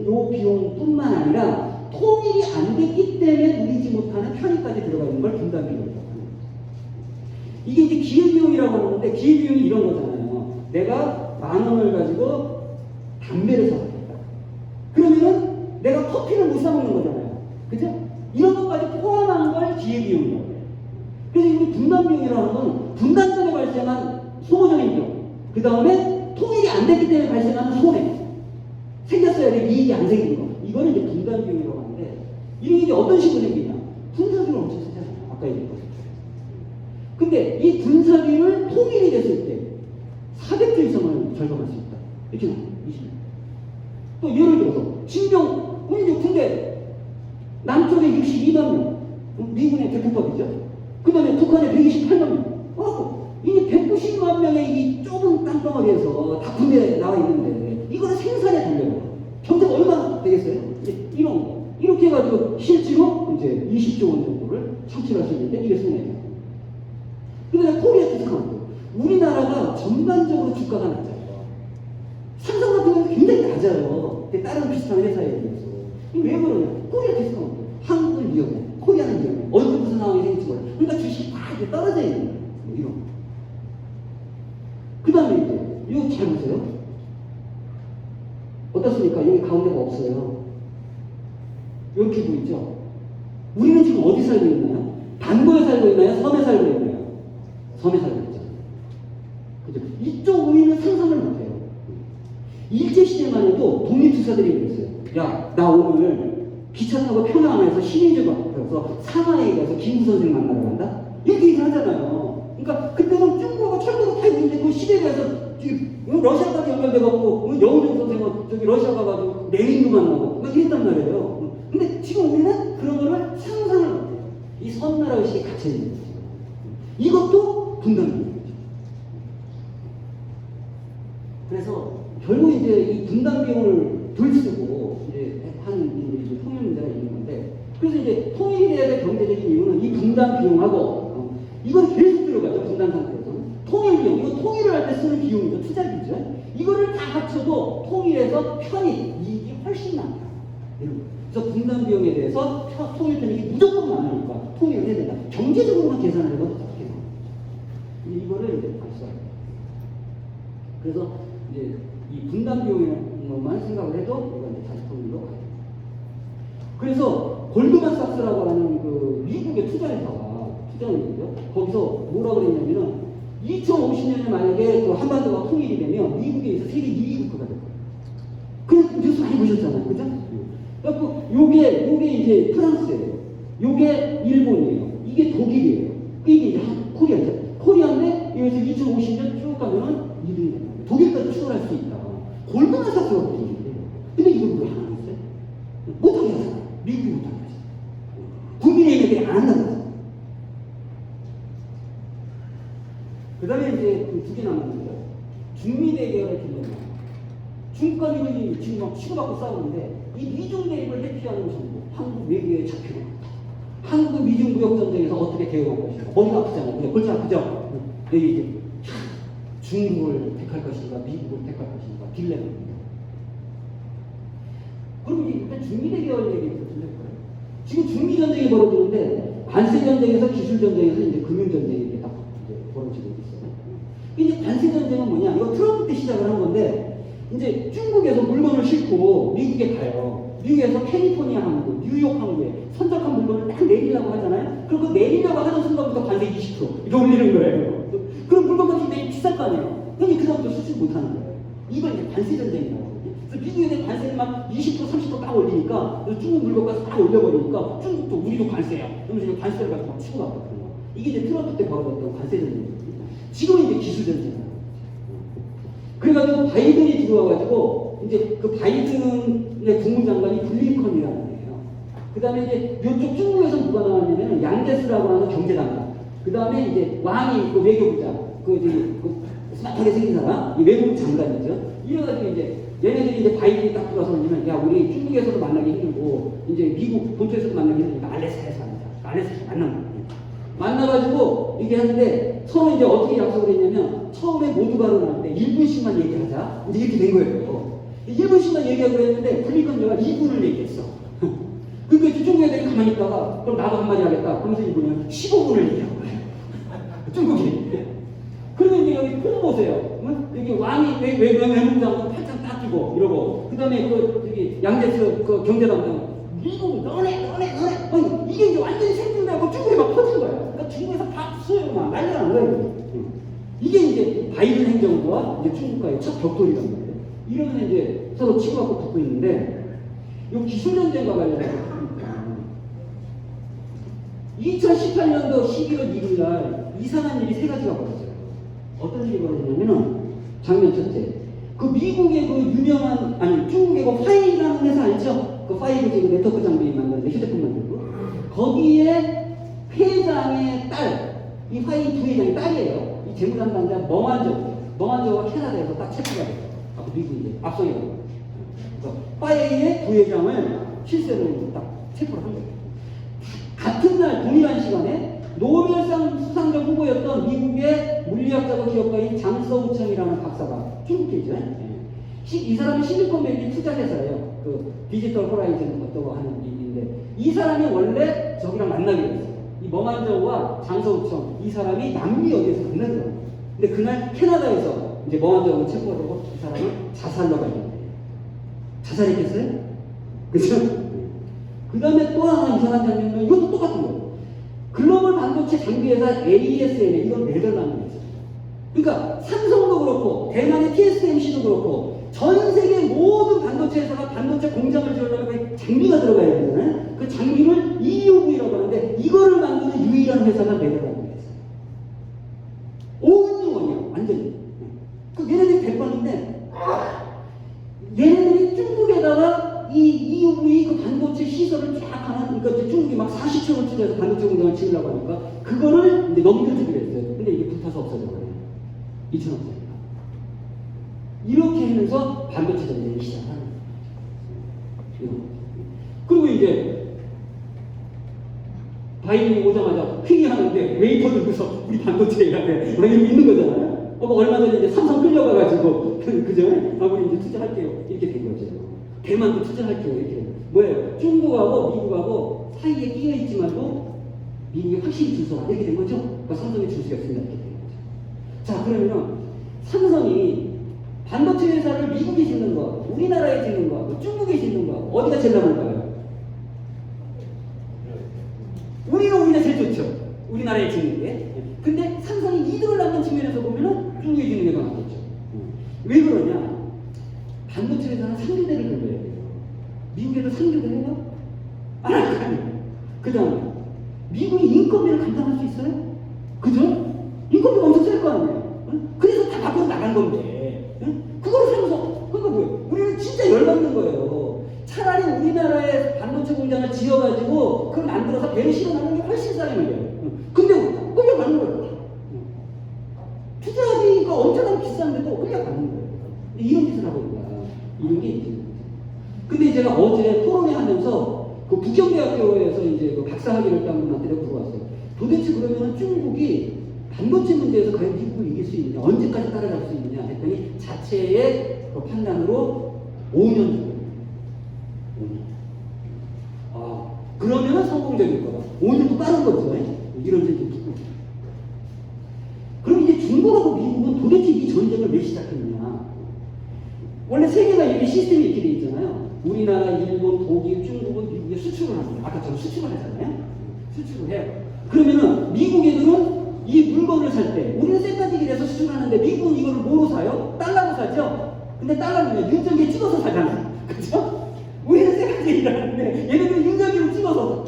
요 비용뿐만 아니라 통일이 안 됐기 때문에 누리지 못하는 편의까지 들어가 있는 걸 분담 비용이라고 하는 거죠. 이게 이제 기회비용이라고 하는데 기회비용이 이런 거잖아요. 내가 10,000원을 가지고 담배를 사왔겠다. 그러면은 내가 커피를 못 사먹는 거잖아요. 그죠? 이런 것까지 포함한 걸 기회비용이라고 해요. 그래서 이 분담비용이라는 건 분담 때문에 발생한 소모적인 비용, 그 다음에 통일이 안 됐기 때문에 발생하는 손해, 생겼어야 될 이익이 안 생기는 거, 이거는 이제 분담비용이라고 하는데, 이게 이제 어떤 식으로 생기냐? 분사비를 엄청 쓰잖아요. 아까 얘기한 것처럼. 근데 이 분사비를 통일이 됐을 때 400조 이상을 절감할 수 있다. 이렇게 나와요. 20년. 또 예를 들어서 진경 우리 군대 남쪽에 62만 명, 미군의 대표법이죠. 그 다음에 북한에 128만 명. 이미 190만 명의 이 좁은 땅덩어리에서 다 군대에 나와 있는데 이거를 생산에 돌려요. 경제가 얼마나 되겠어요? 이제 이런 거. 이렇게 해가지고 실제로 이제 20조 원 정도를 창출할 수 있는데 이게 손해예요. 그 다음에 코리아 디스카운트. 우리나라가 전반적으로 주가가 낮아요. 삼성 같은 경우는 굉장히 낮아요. 다른 비슷한 회사에 비해서. 왜 그러냐? 코리아 디스카운트. 한국은 위험해. 코리아는 위험해. 언제 무슨 상황이 생길지 몰라. 그러니까 주식이 다 이렇게 떨어져 있는 거예요. 뭐 이런 거. 그 다음에 이제, 이거 잘 보세요. 어떻습니까? 여기 가운데가 없어요. 이렇게 보이죠? 우리는 지금 어디 살고 있나요? 반도에 살고 있나요? 섬에 살고 있나요? 섬에 살고 있잖아요. 그죠? 이쪽 우리는 상상을 못해요. 일제시대만 해도 독립투사들이 그랬어요. 야, 나 오늘 기차 타고 평양에서 시민들 앞에서 상하이에 가서 김구 선생 만나러 간다? 이렇게 얘기를 하잖아요. 그러니까 그때는 중국하고 철도가 다 있는데 그 시대에서 러시아까지 연결돼갖고 여우정 선생은 저기 러시아 가가지고 레닌도 만나고 막 이랬단 말이에요. 근데 지금 우리는 그런 거를 상상을 못해요. 이 섬나라 의식이 갇혀있는 거죠. 이것도 분담비용이죠. 그래서 결국 이제 이 분담비용을 덜 쓰고 이제 하는 일들이 통일 문제가 있는 건데, 그래서 이제 통일이 돼야 될 경제적인 이유는 이 분담비용하고 이건 계속 들어가죠. 분담 상태에서 통일비용, 이거 통일을 할 때 쓰는 비용이죠. 투자비죠. 이거를 다 합쳐도 통일에서 편익, 이익이 훨씬 많다. 그래서 분담비용에 대해서 통일 편익이 무조건 많으니까 통일을 해야 된다. 경제적으로만 계산을 해봐도 어떻게 나와요. 이거를 이제 봤어요. 그래서 이제 이 분담비용이라는 것만 생각을 해도 이건 이제 다시 통일로 가요. 그래서 골드만삭스라고 하는 그 미국의 투자은행이죠. 거기서 뭐라고 그랬냐면은 2050년에 만약에 그 한반도가 통일이 되면 미국에 세계 2위 국가가 될 거예요. 그 뉴스 많이 보셨잖아요. 그죠? 그래서 요게 이제 프랑스예요. 요게 일본이에요. 이게 독일이에요. 이게 이제 코리아죠. 코리아인데 여기서 2050년 쭉 가면은 2등이 됩니다. 독일까지 추월할 수 있다. 골드만삭스가 그러는데 근데 이걸 왜 안 하겠어요? 못하게 하잖아. 미국이 못하게 하잖아. 국민의힘들이 안 한다고 하잖아. 그 다음에 이제 두 개 남았는데요. 중미 대결의 딜레마. 중국과 미국이 지금 막 치고받고 싸우는데 이 미중 대립을 회피하는 정부, 한국 외교에 잡히고 한국은 미중 무역 전쟁에서 어떻게 대응할 것인가. 머리가 아프잖아요. 그냥 골치 아프죠. 여기 이제 중국을 택할 것인가, 미국을 택할 것인가, 딜레마입니다. 그럼 일단 중미 대결 얘기부터 들릴 거예요. 지금 중미 전쟁이 벌어지는데 관세 전쟁에서 기술 전쟁에서 이제 금융 전쟁이 이렇게 딱 이제 벌어지고 있어요. 이제 관세 전쟁은 뭐냐? 이거 트럼프 때 시작을 한 건데 이제 중국에서 물건을 싣고 미국에 가요. 미국에서 캘리포니아 항구, 뉴욕 항구에 선적한 물건을 딱 내리려고 하잖아요. 그리고 내리려고 하는 순간부터 관세 20% 이거 올리는 거예요. 그럼 물건값이 되게 비쌀 거 아니에요. 그러니 그 다음부터 수출 못하는 거예요. 이걸 이제 관세 전쟁이라고 하거든요. 그래서 미국에 관세를 막 20% 30% 딱 올리니까 중국 물건값을 딱 올려버리니까 중국도 우리도 관세야. 그러면서 관세를 가지고 막 치고 나갔거든요. 이게 이제 트럼프 때 벌어졌던 관세 전쟁이거든요. 지금은 이제 기술 전쟁이에요. 그래가지고 바이든이 들어와가지고 이제 그 바이든의 국무장관이 블링컨이라는 애예요. 그 다음에 이제 이쪽 중국에서 누가 나왔냐면 양데스라고 하는 경제장관. 그 다음에 이제 왕이 있고 외교부장. 그 스마트하게 생긴 사람, 이 외국 장관이죠. 이래가지고 이제 얘네들이 이제 바이든이 딱 들어서 오면 야 우리 중국에서도 만나기 힘들고 이제 미국 본토에서도 만나기 힘드니까 알래스카에서 만나자. 알래스카에서 만난 거예요. 만나가지고 이게 하는데 서로 이제 어떻게 약속을 했냐면 처음에 모두가 나왔는데 1분씩만 얘기하자. 이제 이렇게 된 거예요. 1분씩만 얘기하기로 했는데 블링컨 2분을 얘기했어. 그러니까 중국 애들이 가만히 있다가 그럼 나도 한마디 하겠다. 그러면서 이분은 15분을 얘기한 거예요. 중국이. 그러면 이제 여기 폼 보세요. 응? 여기 왕이 외무장관 팔짱 딱 끼고 이러고 그 다음에 저기 양재수 그 경제담당 미국 너네 아니 이게 이제 완전히 생뚱나고 중국에 막 퍼진 거야. 그러니까 중국에서 박수요 막 난리가 난 거예요. 이게 이제 바이든 행정부와 이제 중국과의 첫 격돌이란 말이에요. 이러면 이제 서로 치고받고 붙고 있는데 이 기술전쟁과 관련해서 2018년도 11월 1일 날 이상한 일이 세 가지가 벌어져요. 어떤 일이 벌어지냐면은 장면 첫째. 그 미국의 그 유명한 중국의 그 파이라는 회사 알죠? 그 파이로 지금 네트워크 장비 만드는데 휴대폰 만들고 거기에 회장의 딸, 이 파이 부회장의 딸이에요. 이 재무담당자 멍한저가 캐나다에서 딱 체포가 돼요. 미국이 앞서가고 파이의 부회장을 실세로 딱 체포를 한 거예요. 같은 날 동일한 시간에 노벨상 수상자 후보였던 미국의 물리학자고 기업가인 장서우청이라는 박사가 중국계죠. 이 사람은 실리콘밸리 투자회사예요. 그 디지털 호라이즌 어떠고 하는 일인데 이 사람이 원래 저기랑 만나기로 했어요. 이 멍한저우와 장서우청 이 사람이 남미 어디에서 만난 거예요. 근데 그날 캐나다에서 이제 멍한저우는 체포가 되고 이 사람은 자살로 발견돼요. 자살했겠어요? 그죠? 그 다음에 또 하나 이상한 장면은 이것도 똑같은 거예요. 글로벌 반도체 장비회사 ASML 이건 네덜란드에서. 그러니까 삼성도 그렇고 대만의 TSMC도 그렇고 전 세계 모든 반도체 회사가 반도체 공장을 지으려면 장비가 들어가야 되잖아요. 그 장비를 EUV라고 하는데 이거를 만드는 유일한 회사가 네덜란드에서. 온유원이야 완전히. 그 얘네들이 백방인데 얘네들이 중국에다가 이 EUV 그 반도체 시설을 쫙 하는, 그러니까 이제 중국이 막 40천원 투자해서 반도체 공장을 지으려고 하니까 그거를 이제 넘겨주기로 했어요. 근데 이게 불타서 없어져 버려요. 2천억짜리가. 이렇게 하면서 반도체 전쟁이 시작하는 거예요. 그리고 이제 바이든이 오자마자 회의하는데 웨이터 들고서 우리 반도체 해야 돼. 막 이러고 있는 거잖아요. 얼마 전에 이제 삼성 끌려가가지고 그 전에 우리 이제 투자할게요. 이렇게 된 거죠. 대만도 투자할게요. 이렇게. 뭐예요? 중국하고 미국하고 사이에 끼어 있지만도 미국이 확실히 줄서가 이렇게 된 거죠. 그러니까 삼성의 줄수가 없습니다. 이렇게 된 거죠. 자, 그러면 삼성이 반도체 회사를 미국에 짓는 거, 우리나라에 짓는 거, 중국에 짓는 거 어디가 제일 나을까요? 우리가 제일 좋죠. 우리나라에 짓는 게. 근데 삼성이 이득을 낳는 측면에서 보면은 중국에 짓는 게 더 낫겠죠. 왜 그러냐? 반도체 회사는 상교대를 걸려야 돼요. 미국에도 상교대 해요? 안 할 거 아니에요. 그 다음에 미국이 인건비를 감당할 수 있어요? 그죠? 인건비가 엄청 셀 거 아니에요. 그래서 다 밖으로 나간 건데 그걸 사면서 그러니까 뭐예요? 우리는 진짜 열받는 거예요. 차라리 우리나라에 반도체 공장을 지어가지고 그걸 만들어서 배를 실어나가는 게 훨씬 싸게 말이에요. 근데 끌려가는 거예요. 투자비가 엄청나게 비싼데도 끌려가는 거예요. 이런 짓을 하고 있는 거야. 이런 게 있지. 근데 제가 어제 토론회 하면서 그 북경대학교에서 이제 그 박사학위를 딴 분한테 물어봤어요. 도대체 그러면 중국이 반도체 문제에서 과연 미국을 이길 수 있느냐, 언제까지 따라갈 수 있느냐 했더니 자체의 그 판단으로 5년 정도. 아, 그러면은 성공적일 거다. 5년도 빠른 거죠. 이런 생각이 듣고. 그럼 이제 중국하고 미국은 도대체 이 전쟁을 왜 시작했느냐? 원래 세계가 이렇게 시스템이 이렇게 돼 있잖아요. 우리나라, 일본, 독일, 중국은 미국에 수출을 합니다. 아까 저 수출을 하잖아요. 수출을 해요. 그러면은 미국 애들은 이 물건을 살 때 우리는 쇠가지기에서 수출하는데 미국은 이거를 뭐로 사요? 달러로 사죠. 근데 달러는 윤전기에 찍어서 사잖아요. 그렇죠? 우리는 쇠가지기라는데 얘네들은 윤전기로 찍어서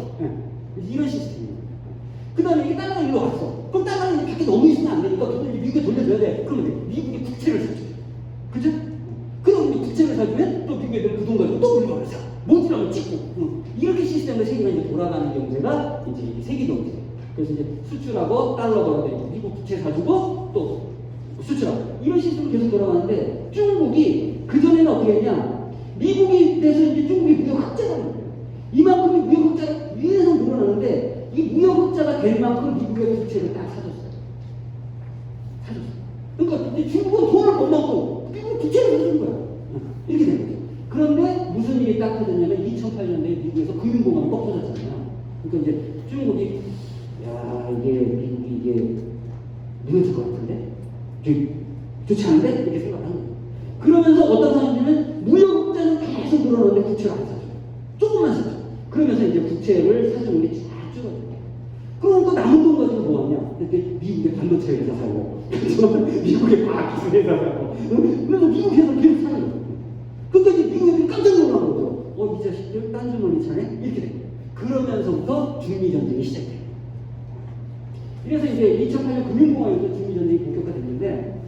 이런 시스템이에요. 그 다음에 이게 달러가 일로 왔어. 그럼 달러는 이제 밖에 너무 있으면 안 되니까 그걸 미국에 돌려줘야 돼. 그러면 미국이 국채를 사줘. 그죠? 그럼 우리 국채를 사주면 또 미국 애들은 그 돈 가지고 또 물건을 사. 뭔지라면 찍고. 이렇게 시스템으로 세계가 이제 돌아가는 경제가 이제 세계 경제. 그래서 이제 수출하고 달러 벌어들이고 미국 국채 사주고 또 수출하고 이런 시스템이 계속 돌아가는데 중국이 그전에는 어떻게 했냐? 미국에 대해서 이제 중국이 무역 흑자가 거예요. 이만큼의 무역 흑자가 위에서 늘어나는데 이 무역 흑자가 될 만큼 미국의 부채를 딱 사줬어요. 그러니까 이제 중국은 돈을 못 넣고 미국은 부채를 사준 거야. 이렇게 된 거죠. 그런데 무슨 일이 딱 터졌냐면 2008년도에 미국에서 금융공황이 뻑 터졌잖아요. 그러니까 이제 중국이 야 이게 미국이 이게 무너질 것 같은데 좋지 않은데 이렇게 생각하는 거예요. 그러면서 어떤 상황이냐면 무역 흑자는 계속 늘어나는데 부채를 안 사줘요. 조금만 사줘. 그러면서 이제 부채를 사주는 게 쫙 줄어들어요. 그럼 또 남은 돈 가지고 뭐 하냐? 이렇게 미국의 반도체 회사 사고, 미국의 과학기술 회사 사고, 그래서 미국 회사 계속 사는 거예요. 그러니까 이제 미국 애들이 깜짝 놀란 거죠. 이 자식들 딴주머니 차네? 이렇게 된 거예요. 그러면서부터 중미전쟁이 시작돼요. 그래서 이제 2008년 금융공황에서 중미전쟁이 본격화됐는데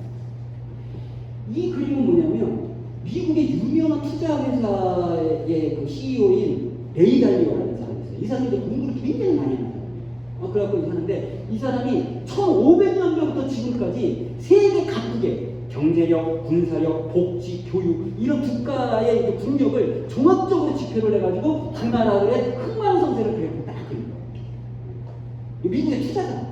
이 그림은 뭐냐면 미국의 유명한 투자회사의 그 CEO인 레이 달리오라는 사람이 있어요. 이 사람이 이제 공부를 굉장히 많이 해요. 그래갖고 하는데 이 사람이 1500년도부터 지금까지 세계 각국의 경제력, 군사력, 복지, 교육 이런 국가의 이제 국력을 종합적으로 지표를 해가지고 그 나라들의 흥망성쇠를 그래프 딱 그린 거예요. 미국의 투자자.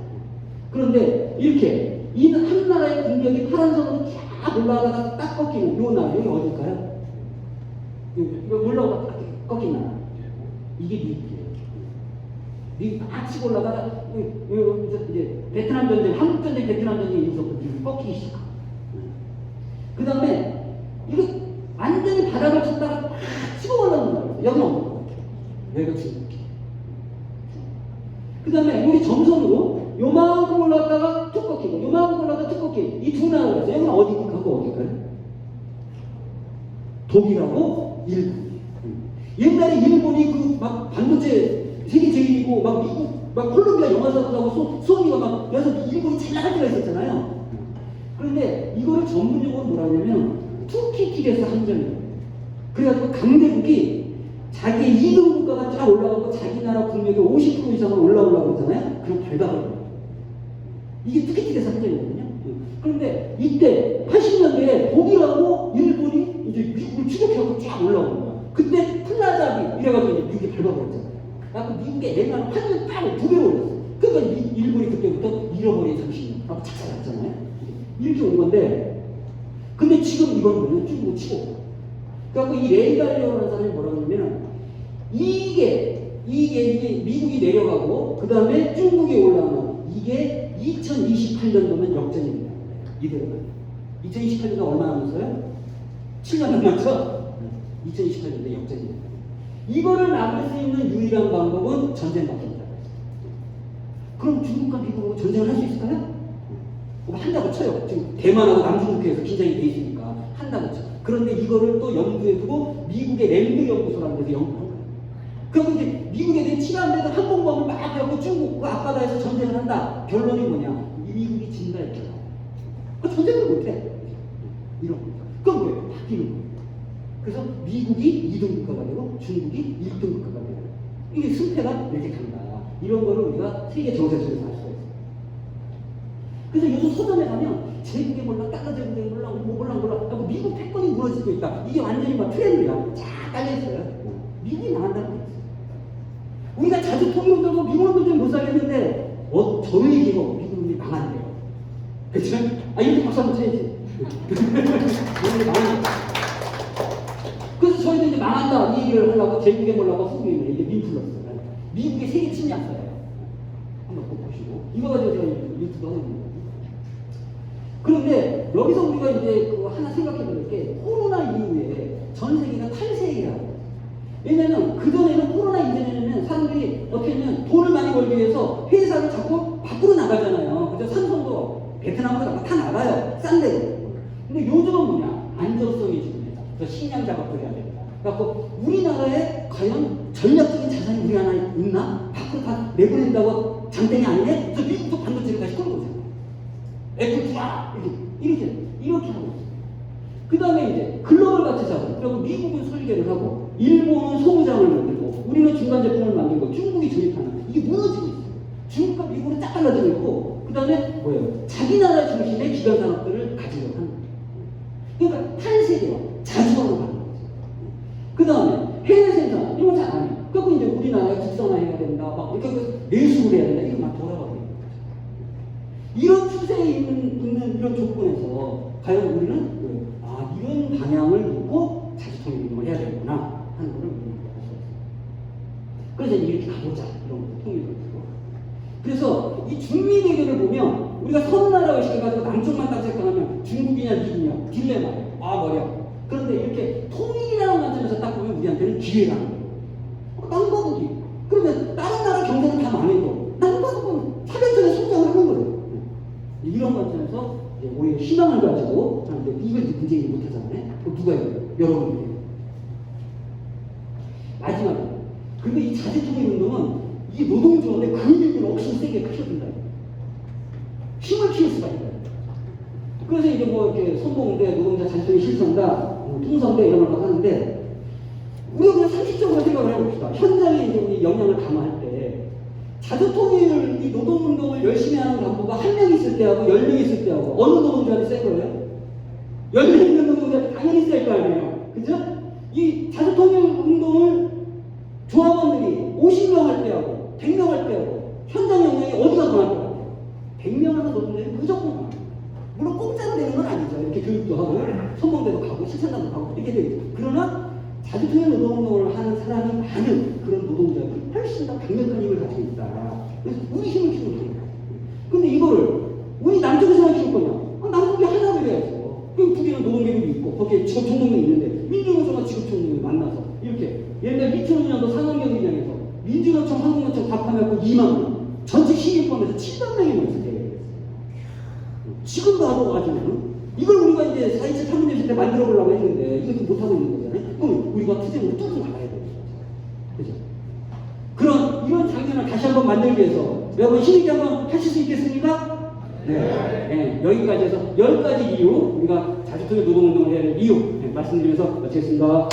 그런데 이렇게 이 한 나라의 국력이 파란선으로 쫙 올라가다가 딱 꺾이는 요 나라 여기 어딜까요? 여기 올라오다가 딱 꺾인 나라. 이게 미국이에요. 미국 막 치고 올라가다 이제 베트남 전쟁, 한국 전쟁, 베트남 전쟁 이후부터 미국이 꺾이기 시작하고 그 다음에 이거 완전히 바닥을 쳤다가 막 치고 올라오는 거예요. 여기는 어디? 여기가 중국. 그 다음에 여기 점선으로 요만큼 올라갔다가 툭 꺾이고 요만큼 올라갔다가 툭 꺾이고 이 두 나라가 있어요. 여기는 어디하고 어디일까요? 독일하고 일본. 옛날에 일본이 그 막 반도체 세계 제일이고 막 미국 막 콜롬비아 영화사하고 소니가 막 그래서 일본이 잘 나갈 때가 있었잖아요. 그런데 이거를 전문용어로 뭐라 하냐면 투키킬에서 한정이에요. 그래가지고 강대국이 자기의 2등 국가가 쫙 올라가고 자기 나라 국력의 50% 이상을 올라오려고 그러잖아요. 그럼 발각을 이게 투키킬에서 한정이거든요. 그런데 이때 80년대에 독일하고 일본이 이제 미국을 추격해서 쫙 올라오는 거야. 그때 플라자비 이래가지고 이제 미국이 발각을 했잖아요. 그 미국의 옛날 환율 딱 2배로 올렸어. 그러니까 일본이 그때부터 잃어버린 정신이라고 착각했잖아요. 이렇게 온 건데, 근데 지금 이건 뭐냐면 중국 치고. 그래갖고 이 레이 달리오라는 사람이 뭐라고 하냐면, 이게 미국이 내려가고, 그 다음에 중국이 올라가는, 이게 2028년도면 역전입니다. 이대로가. 2028년도 얼마 남았어요? 7년 남았죠? 2028년도 역전입니다. 이거를 막을 수 있는 유일한 방법은 전쟁밖에 없다. 그럼 중국과 미국하고 전쟁을 할 수 있을까요? 한다고 쳐요. 지금 대만하고 남중국해에서 긴장이 돼 있으니까 한다고 쳐. 그런데 이거를 또 염두에 두고 미국의 랜드 연구소라는 데서 연구한 거예요. 그럼 이제 미국에 대한 치안대도 항공모함을 막 하고 중국 그 앞바다에서 전쟁을 한다. 결론이 뭐냐? 미국이 진다 했잖아. 그 전쟁을 못해. 이런 거. 그럼 뭐예요? 바뀌는 거예요. 그래서 미국이 2등 국가가 되고 중국이 1등 국가가 되고 이게 승패가 이렇게 간다. 이런 거를 우리가 세계 정세 속에서 알 수가 있어요. 그래서 요즘 서점에 가면 제국에 몰라, 달러 제국에 몰라, 뭐 몰라 하고 미국 패권이 무너질 수 있다. 이게 완전히 막 트렌드야. 쫙 깔려있어요. 미국이 망한다는 게 있어요. 우리가 자주 통일을 들고 미국은 좀 못 살겠는데 저는 얘기고 미국이 망한대요. 그렇죠? 이렇게 박수 한번 쳐야지. 미국이 망한다. 그래서 저희도 이제 망한다 이 얘기를 하려고 제국에 몰라고 후국에 이제 민플러스 미국의 세계 침략사예요. 한번 보시고 이거 가지고 제가 유튜브 하는 거예요. 그런데 여기서 우리가 이제 그 하나 생각해 볼 게 코로나 이후에 전 세계가 탈세계라고. 왜냐면 그전에는 코로나 이전에는 사람들이 어떻게 하면 돈을 많이 벌기 위해서 회사를 자꾸 밖으로 나가잖아요. 그죠? 삼성도 베트남으로 다 나가요. 싼 데로. 근데 요즘은 뭐냐? 안정성이 중요하다. 그래서 식량 작업도 해야 됩니다. 그래서 우리나라에 과연 전략적인 자산이 우리 하나 있나? 밖으로 다 내보낸다고 장땡이 아니네? 그래서 미국도 반도체를 다시 끌어오잖아요. 애플 투자! 이렇게 하고 있어요. 그 다음에 이제 글로벌 가치 자산. 그리고 미국은 설계를 하고, 일본은 소부장을 만들고, 우리는 중간 제품을 만들고, 중국이 조립하는, 이게 무너지고 있어요. 중국과 미국은 딱 갈라지고 있고, 그 다음에 뭐예요? 자기 나라 중심의 기관 산업들을 가지려고 하는 거예요. 그러니까 탈세계와 자주화로 가는 거죠. 그 다음에 해외 생산, 이런 거 잘 안 해요. 그래서 이제 우리나라가 국산화해야 된다, 막 이렇게 내수를 해야 된다, 이거 막 돌아가고 있는 거죠. 이런 추세에 있는 이런 조건에서 과연 우리는 이런 방향을 놓고 자주통일 운동을 해야 되겠구나 하는 것을 우리는 알 수 있어요. 그래서 이렇게 가보자, 이런 것도 통일을 하고. 그래서 이 중미 대결을 보면 우리가 섬나라 의식을 가지고 남쪽만 딱 생각하면 중국이냐 미국이냐 딜레마예요. 머리야. 그런데 이렇게 통일이라는 관점에서 딱 보면 우리한테는 기회라는 거예요. 땅바보기. 그러면 다른 나라 경제는 다 망해도 땅바보는 차별적인 성장을 하는 거예요. 이런 관점에서 이제 오히려 희망을 가지고 하는데 이걸 이제 문제 얘기 못하잖아요. 누가 해요? 여러분들이. 마지막에. 근데 이 자주통일 운동은 이 노동조합의 근육을 억수로 세게 키워준다. 힘을 키울 수가 있다. 그래서 이제 뭐 이렇게 선봉대, 노동자 자주통일 실천다, 통선대 이런 걸 하는데 우리가 그냥 상식적으로 생각을 해봅시다. 현장에 이제 우리 영향을 강화할 때 자주통일 이 노동운동을 열심히 하는 간부가 한 명 있을 때하고 10명 있을 때하고 어느 노동자한테 센 거예요? 10명 있는 노동자한테 당연히 셀 거 아니에요. 그죠? 이 자주통일 운동을 조합원들이 50명 할 때하고 100명 할 때하고 현장 영향이 어디가 더 나을 것 같아요? 100명 하는 노동자는 무조건 강해요. 물론 공짜로 되는 건 아니죠. 이렇게 교육도 하고 선봉대도 가고 실천단도 가고 이렇게 되죠. 그러나 자주통일 노동운동을 하는 사람이 많은 그런 노동자들이 훨씬 더 강력한 힘을 가지고 있다. 그래서 우리 힘을 키우는 거예요. 근데 이거를 우리 남쪽에서만 키울 거냐? 남쪽이 하나로 해야죠. 그럼 두 개는 노동계급이 있고 거기에 직업총동맹이 있는데 민주노총과 직업총동맹이 만나서 이렇게 옛날 2005년도 산업경제장에서 민주노총, 한국노총 다 포함해서 2만 명, 전체 시민 포함해서 7만 명이 모였을 때 지금도 하고 가지고는 이걸 우리가 이제 4.27 3.1 때 만들어 보려고 했는데 이것도 못하고 있는 거잖아요. 그럼 우리가 투쟁으로 뚫고 나가야 되는 거죠. 그죠? 이런 장면을 다시 한번 만들기 위해서 여러분 힘있게 한번 하실 수 있겠습니까? 네. 여기까지 해서 10가지 이유, 우리가 자주통일 노동운동을 해야 할 이유 말씀드리면서 마치겠습니다.